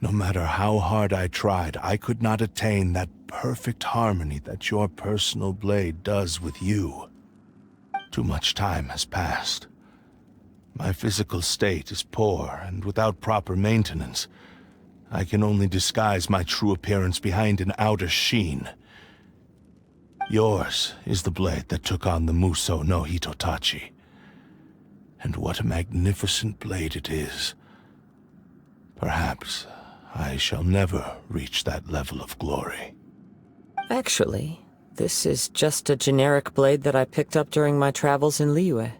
No matter how hard I tried, I could not attain that perfect harmony that your personal blade does with you. Too much time has passed. My physical state is poor, and without proper maintenance, I can only disguise my true appearance behind an outer sheen. Yours is the blade that took on the Muso no Hitotachi. And what a magnificent blade it is. Perhaps I shall never reach that level of glory. Actually, this is just a generic blade that I picked up during my travels in Liyue.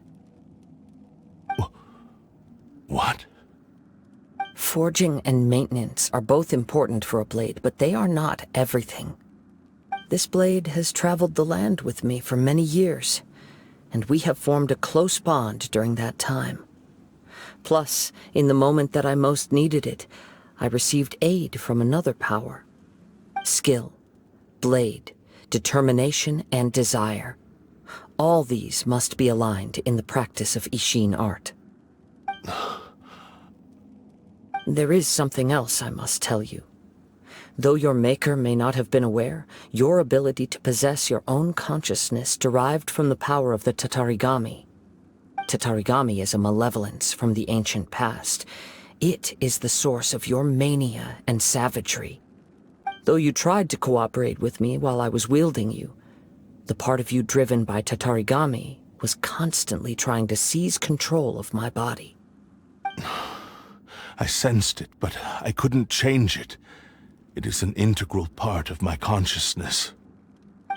What? Forging and maintenance are both important for a blade, but they are not everything. This blade has traveled the land with me for many years, and we have formed a close bond during that time. Plus, in the moment that I most needed it, I received aid from another power. Skill, blade, determination, and desire. All these must be aligned in the practice of Ishin art. There is something else I must tell you. Though your maker may not have been aware, your ability to possess your own consciousness derived from the power of the Tatarigami. Tatarigami is a malevolence from the ancient past. It is the source of your mania and savagery. Though you tried to cooperate with me while I was wielding you, the part of you driven by Tatarigami was constantly trying to seize control of my body. I sensed it, but I couldn't change it. It is an integral part of my consciousness.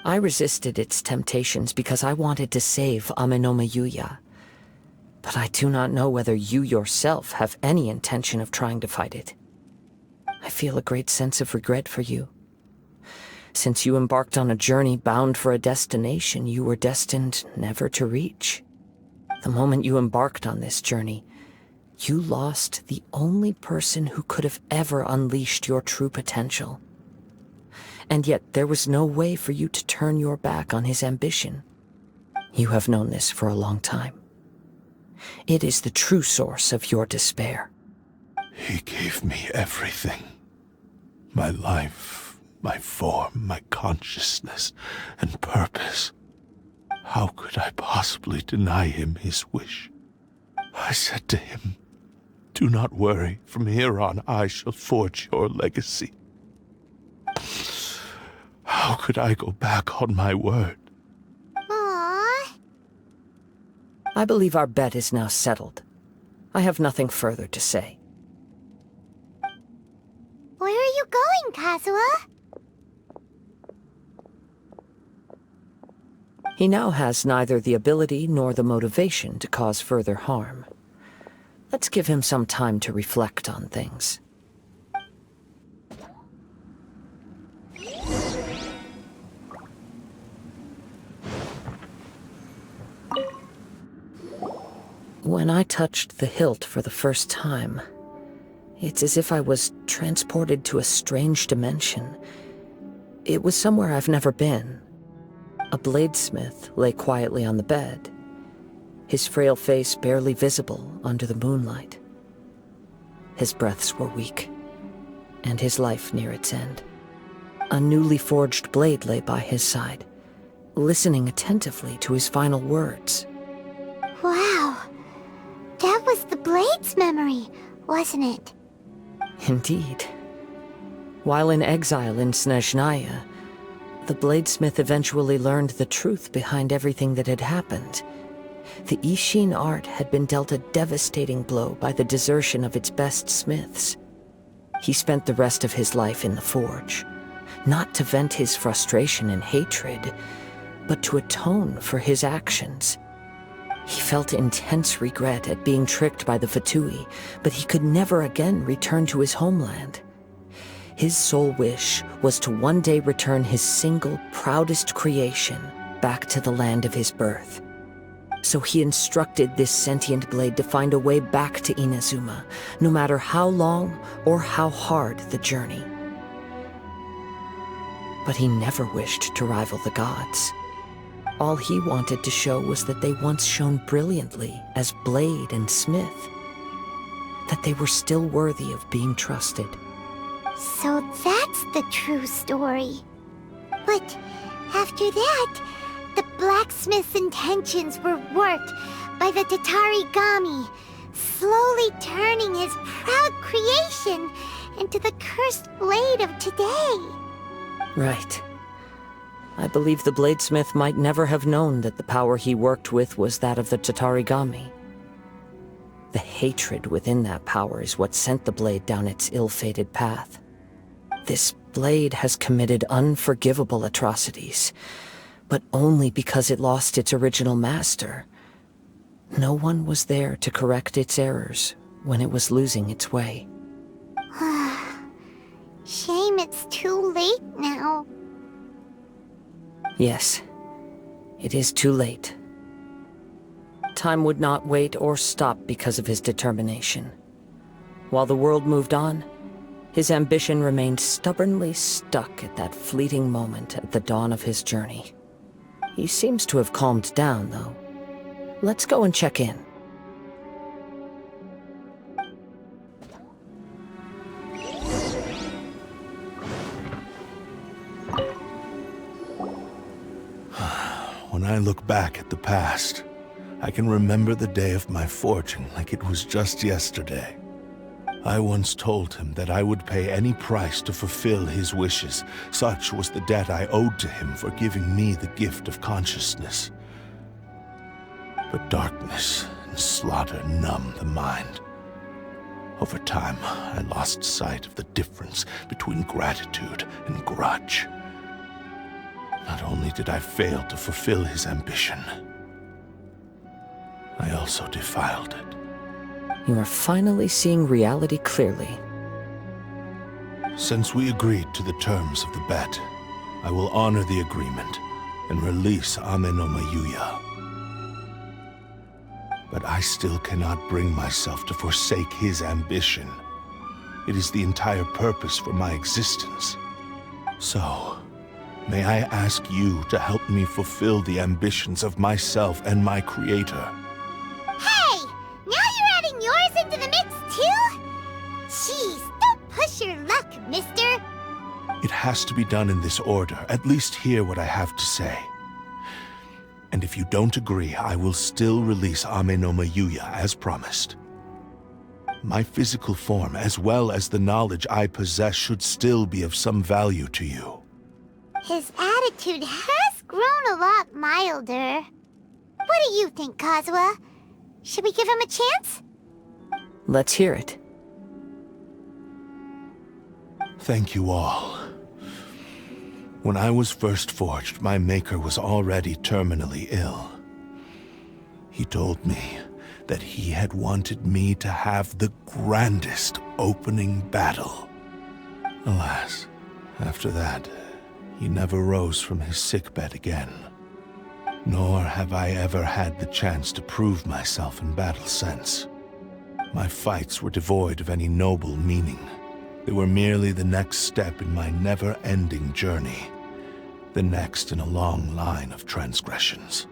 I resisted its temptations because I wanted to save Amenoma Yuya. But I do not know whether you yourself have any intention of trying to fight it. I feel a great sense of regret for you. Since you embarked on a journey bound for a destination you were destined never to reach. The moment you embarked on this journey, you lost the only person who could have ever unleashed your true potential. And yet there was no way for you to turn your back on his ambition. You have known this for a long time. It is the true source of your despair. He gave me everything. My life, my form, my consciousness, and purpose. How could I possibly deny him his wish? I said to him, "Do not worry, from here on I shall forge your legacy." How could I go back on my word? Aww. I believe our bet is now settled. I have nothing further to say. Where are you going, Kazuha? He now has neither the ability nor the motivation to cause further harm. Let's give him some time to reflect on things. When I touched the hilt for the first time, it's as if I was transported to a strange dimension. It was somewhere I've never been. A bladesmith lay quietly on the bed, his frail face barely visible under the moonlight. His breaths were weak, and his life near its end. A newly forged blade lay by his side, listening attentively to his final words. Wow. That was the Blade's memory, wasn't it? Indeed. While in exile in Snezhnaya, the bladesmith eventually learned the truth behind everything that had happened. The Ishin art had been dealt a devastating blow by the desertion of its best smiths. He spent the rest of his life in the forge, not to vent his frustration and hatred, but to atone for his actions. He felt intense regret at being tricked by the Fatui, but he could never again return to his homeland. His sole wish was to one day return his single, proudest creation back to the land of his birth. So he instructed this sentient blade to find a way back to Inazuma, no matter how long or how hard the journey. But he never wished to rival the gods. All he wanted to show was that they once shone brilliantly as blade and smith, that they were still worthy of being trusted. So that's the true story. But after that, the blacksmith's intentions were worked by the Tatarigami, slowly turning his proud creation into the cursed blade of today. Right. I believe the bladesmith might never have known that the power he worked with was that of the Tatarigami. The hatred within that power is what sent the blade down its ill-fated path. This blade has committed unforgivable atrocities, but only because it lost its original master. No one was there to correct its errors when it was losing its way. Shame it's too late now. Yes, it is too late. Time would not wait or stop because of his determination. While the world moved on, his ambition remained stubbornly stuck at that fleeting moment at the dawn of his journey. He seems to have calmed down, though. Let's go and check in. When I look back at the past, I can remember the day of my forging like it was just yesterday. I once told him that I would pay any price to fulfill his wishes. Such was the debt I owed to him for giving me the gift of consciousness. But darkness and slaughter numbed the mind. Over time, I lost sight of the difference between gratitude and grudge. Not only did I fail to fulfill his ambition, I also defiled it. You are finally seeing reality clearly. Since we agreed to the terms of the bet, I will honor the agreement and release Ame no Mayuya. But I still cannot bring myself to forsake his ambition. It is the entire purpose for my existence. So, may I ask you to help me fulfill the ambitions of myself and my creator? Hey! Now you're adding yours into the mix, too? Jeez, don't push your luck, mister. It has to be done in this order. At least hear what I have to say. And if you don't agree, I will still release Ame no Mayuya as promised. My physical form, as well as the knowledge I possess, should still be of some value to you. His attitude has grown a lot milder. What do you think, Kazuha? Should we give him a chance? Let's hear it. Thank you all. When I was first forged, my maker was already terminally ill. He told me that he had wanted me to have the grandest opening battle. Alas, after that, he never rose from his sickbed again. Nor have I ever had the chance to prove myself in battle since. My fights were devoid of any noble meaning. They were merely the next step in my never-ending journey. The next in a long line of transgressions.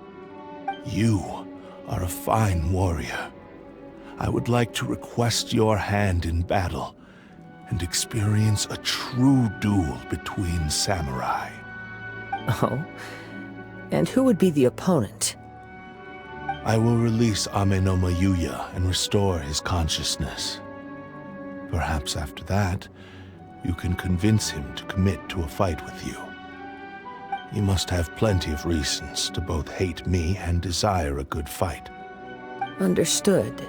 You are a fine warrior. I would like to request your hand in battle and experience a true duel between samurai. Oh, And who would be the opponent? I will release Amenoma Yuya and restore his consciousness. Perhaps after that, you can convince him to commit to a fight with you. He must have plenty of reasons to both hate me and desire a good fight. Understood.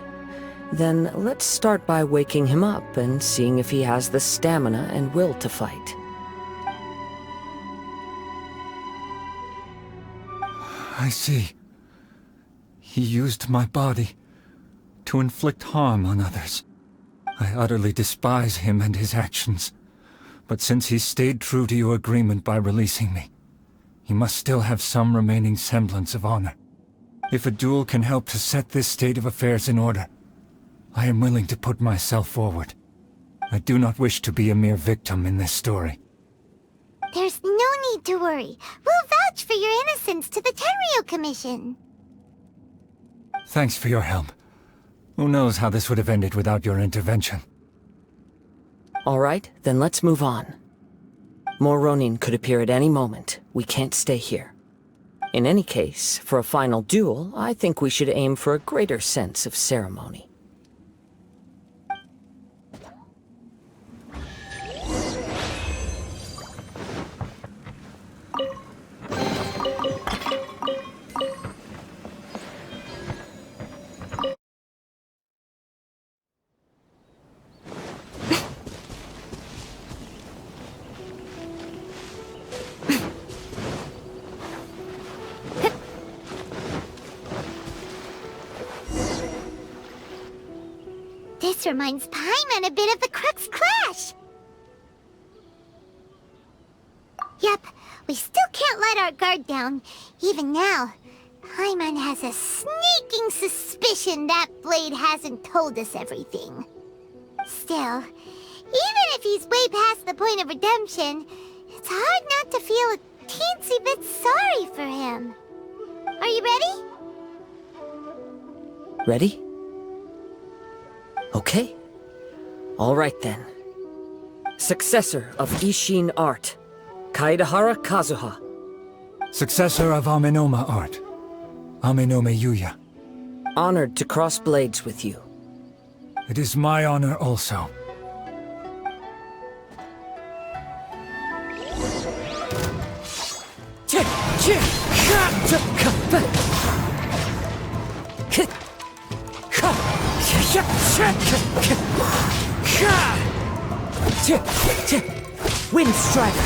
Then let's start by waking him up and seeing if he has the stamina and will to fight. I see. He used my body to inflict harm on others. I utterly despise him and his actions. But since he stayed true to your agreement by releasing me, he must still have some remaining semblance of honor. If a duel can help to set this state of affairs in order, I am willing to put myself forward. I do not wish to be a mere victim in this story. There's no need to worry. We'll vouch for your innocence to the Tenryo Commission. Thanks for your help. Who knows how this would have ended without your intervention. All right, then let's move on. More Ronin could appear at any moment. We can't stay here. In any case, for a final duel, I think we should aim for a greater sense of ceremony. This reminds Paimon a bit of the Crux Clash. Yep, we still can't let our guard down. Even now, Paimon has a sneaking suspicion that Blade hasn't told us everything. Still, even if he's way past the point of redemption, it's hard not to feel a teensy bit sorry for him. Are you ready? Ready? Okay. All right then. Successor of Ishin Art, Kaedahara Kazuha. Successor of Amenoma Art, Amenoma Yuya. Honored to cross blades with you. It is my honor also. Wind Strider!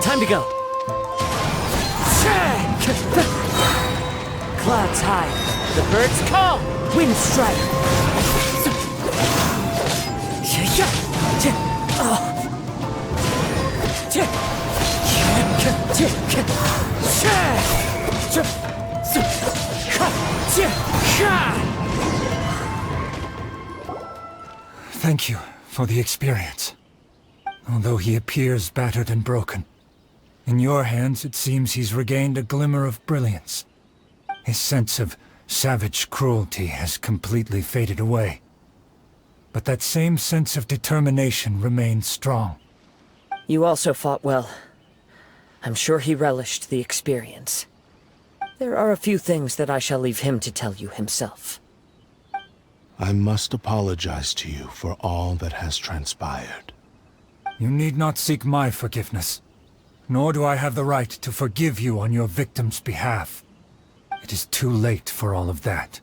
Time to go! Clouds high, the birds call! Wind Strider! Thank you for the experience. Although he appears battered and broken, in your hands it seems he's regained a glimmer of brilliance. His sense of savage cruelty has completely faded away. But that same sense of determination remains strong. You also fought well. I'm sure he relished the experience. There are a few things that I shall leave him to tell you himself. I must apologize to you for all that has transpired. You need not seek my forgiveness, nor do I have the right to forgive you on your victim's behalf. It is too late for all of that.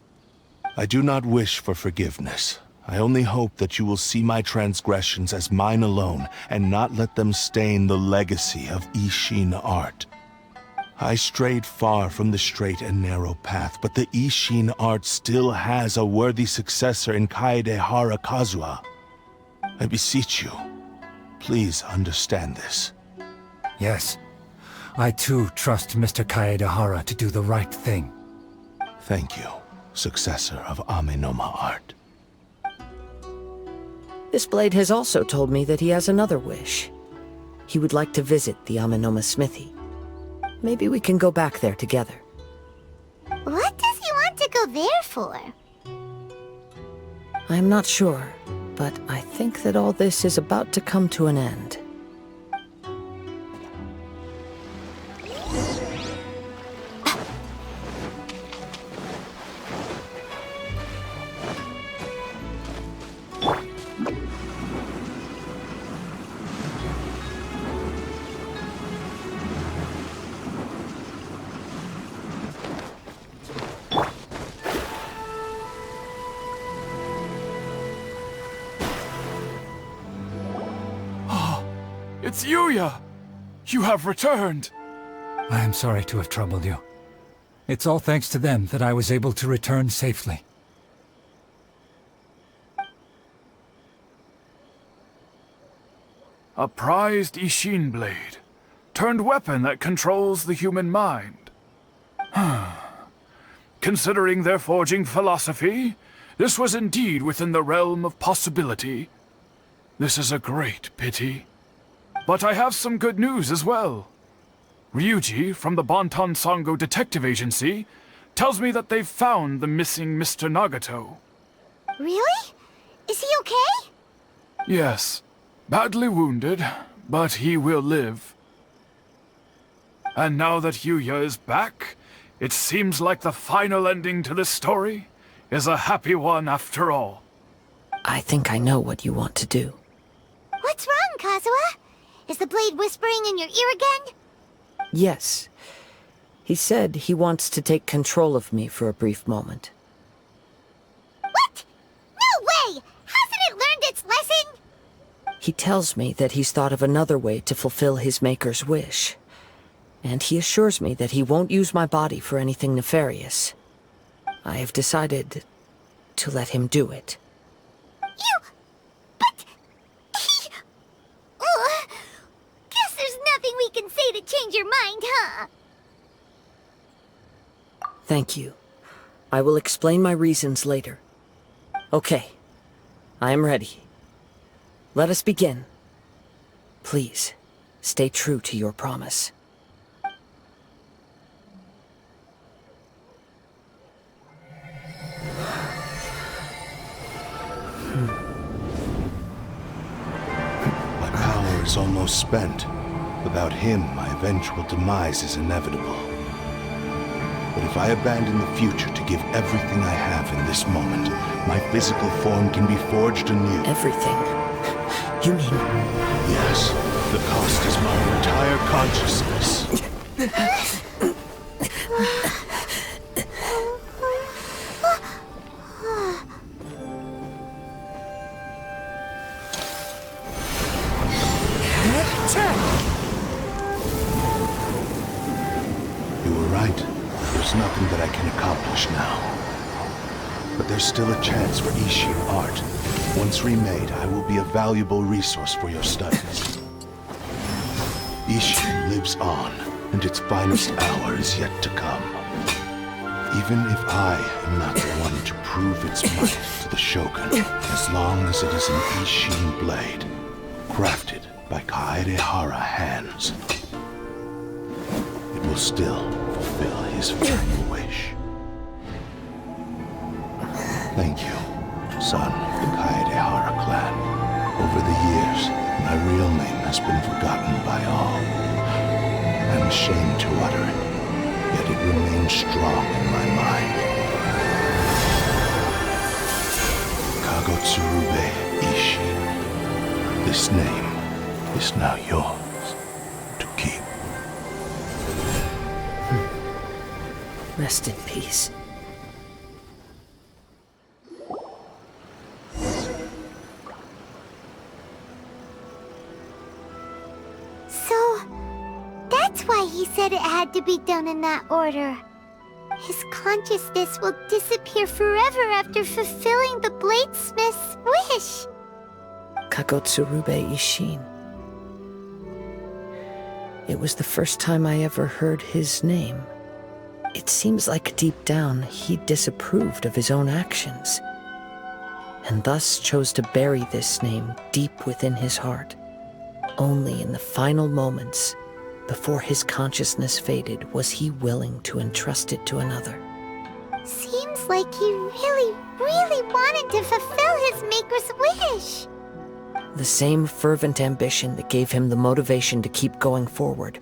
I do not wish for forgiveness. I only hope that you will see my transgressions as mine alone, and not let them stain the legacy of Ishin Art. I strayed far from the straight and narrow path, but the Ishin Art still has a worthy successor in Kaedahara Kazuha. I beseech you, please understand this. Yes, I too trust Mr. Kaedahara to do the right thing. Thank you, successor of Amenoma Art. This blade has also told me that he has another wish. He would like to visit the Amenoma smithy. Maybe we can go back there together. What does he want to go there for? I'm not sure, but I think that all this is about to come to an end. It's Yuya! You have returned! I am sorry to have troubled you. It's all thanks to them that I was able to return safely. A prized Ishin blade, turned weapon that controls the human mind. Considering their forging philosophy, this was indeed within the realm of possibility. This is a great pity. But I have some good news as well. Ryuji, from the Bonton Sango Detective Agency, tells me that they've found the missing Mr. Nagato. Really? Is he okay? Yes. Badly wounded, but he will live. And now that Yuya is back, it seems like the final ending to this story is a happy one after all. I think I know what you want to do. What's wrong, Kazuha? Is the blade whispering in your ear again? Yes. He said he wants to take control of me for a brief moment. What? No way! Hasn't it learned its lesson? He tells me that he's thought of another way to fulfill his maker's wish. And he assures me that he won't use my body for anything nefarious. I have decided to let him do it. Guess there's nothing we can say to change your mind, huh? Thank you. I will explain my reasons later. Okay. I am ready. Let us begin. Please, stay true to your promise. My power is almost spent. Without him, my eventual demise is inevitable. But if I abandon the future to give everything I have in this moment, my physical form can be forged anew. Everything? You mean... Yes, the cost is my entire consciousness. You were right. There's nothing that I can accomplish now. But there's still a chance for Ishin art. Once remade, I will be a valuable resource for your studies. Ishin lives on, and its finest hour is yet to come. Even if I am not the one to prove its might to the Shogun, as long as it is an Ishin blade, crafted by Kaedehara hands, it will still fulfill his final wish. Thank you, son of the Kaedehara clan. Over the years, my real name has been forgotten by all. I'm ashamed to utter it, yet it remains strong in my mind. Kagotsurube Ishin. This name is now yours to keep. Rest in peace. So, that's why he said it had to be done in that order. His consciousness will disappear forever after fulfilling the bladesmith's wish. Kagotsurube Ishin. It was the first time I ever heard his name. It seems like deep down he disapproved of his own actions, and thus chose to bury this name deep within his heart. Only in the final moments, before his consciousness faded, was he willing to entrust it to another. Seems Seems like he really, really wanted to fulfill his maker's wish. The same fervent ambition that gave him the motivation to keep going forward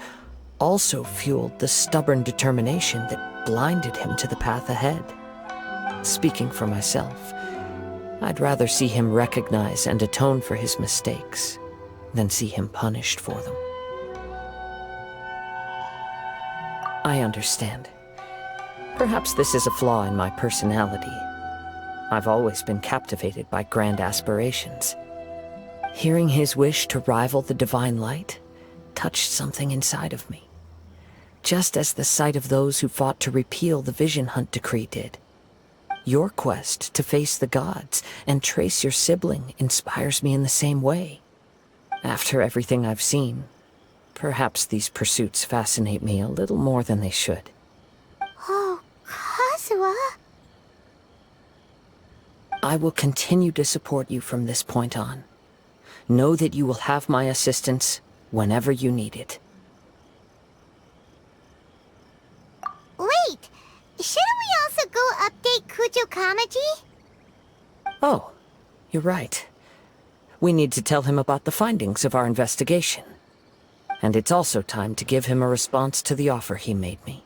also fueled the stubborn determination that blinded him to the path ahead. Speaking for myself, I'd rather see him recognize and atone for his mistakes than see him punished for them. I understand. Perhaps this is a flaw in my personality. I've always been captivated by grand aspirations. Hearing his wish to rival the divine light touched something inside of me, just as the sight of those who fought to repeal the Vision Hunt decree did. Your quest to face the gods and trace your sibling inspires me in the same way. After everything I've seen, perhaps these pursuits fascinate me a little more than they should. Oh, Kazuha? I will continue to support you from this point on. Know that you will have my assistance whenever you need it. Wait! Shouldn't we also go update Kujo Kamaji? Oh, you're right. We need to tell him about the findings of our investigation. And it's also time to give him a response to the offer he made me.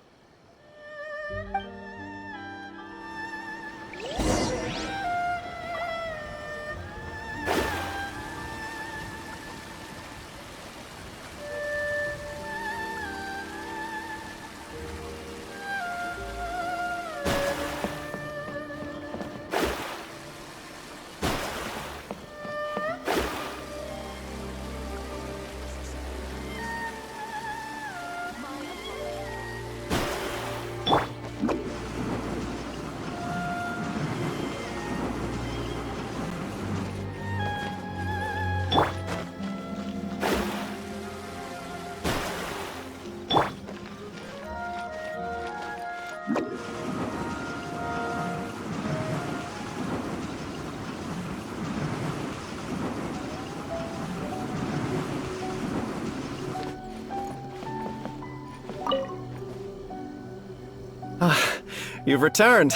You've returned.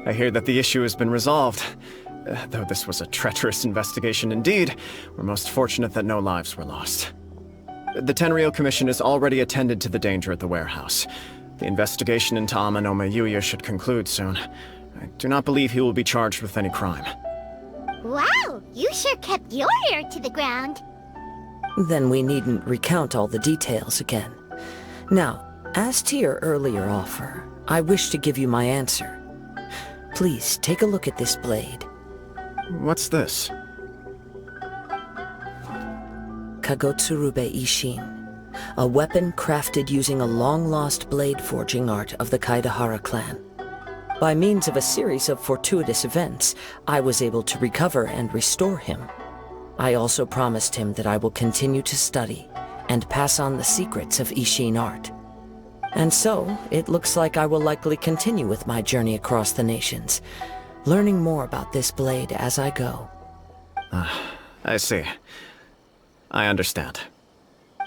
I hear that the issue has been resolved. Though this was a treacherous investigation indeed, we're most fortunate that no lives were lost. The Tenryou Commission has already attended to the danger at the warehouse. The investigation into Amanome Yuya should conclude soon. I do not believe he will be charged with any crime. Wow, you sure kept your ear to the ground. Then we needn't recount all the details again. Now, as to your earlier offer, I wish to give you my answer. Please take a look at this blade. What's this? Kagotsurube Ishin, a weapon crafted using a long-lost blade forging art of the Kaidahara clan. By means of a series of fortuitous events, I was able to recover and restore him. I also promised him that I will continue to study and pass on the secrets of Ishin art. And so, it looks like I will likely continue with my journey across the nations, learning more about this blade as I go. I see. I understand.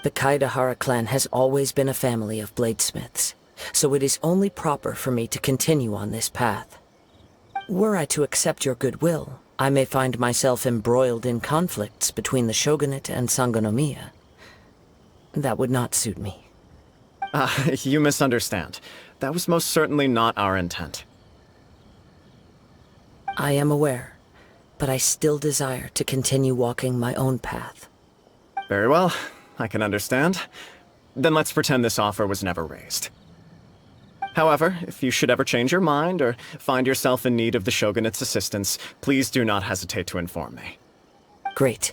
The Kaidahara clan has always been a family of bladesmiths, so it is only proper for me to continue on this path. Were I to accept your goodwill, I may find myself embroiled in conflicts between the shogunate and Sangonomiya. That would not suit me. You misunderstand. That was most certainly not our intent. I am aware, but I still desire to continue walking my own path. Very well, I can understand. Then let's pretend this offer was never raised. However, if you should ever change your mind or find yourself in need of the Shogunate's assistance, please do not hesitate to inform me. Great.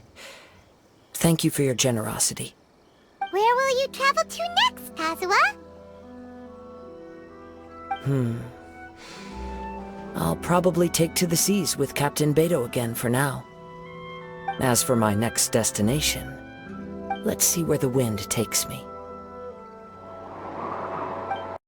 Thank you for your generosity. Where will you travel to next, Kazuha? I'll probably take to the seas with Captain Beto again for now. As for my next destination, let's see where the wind takes me.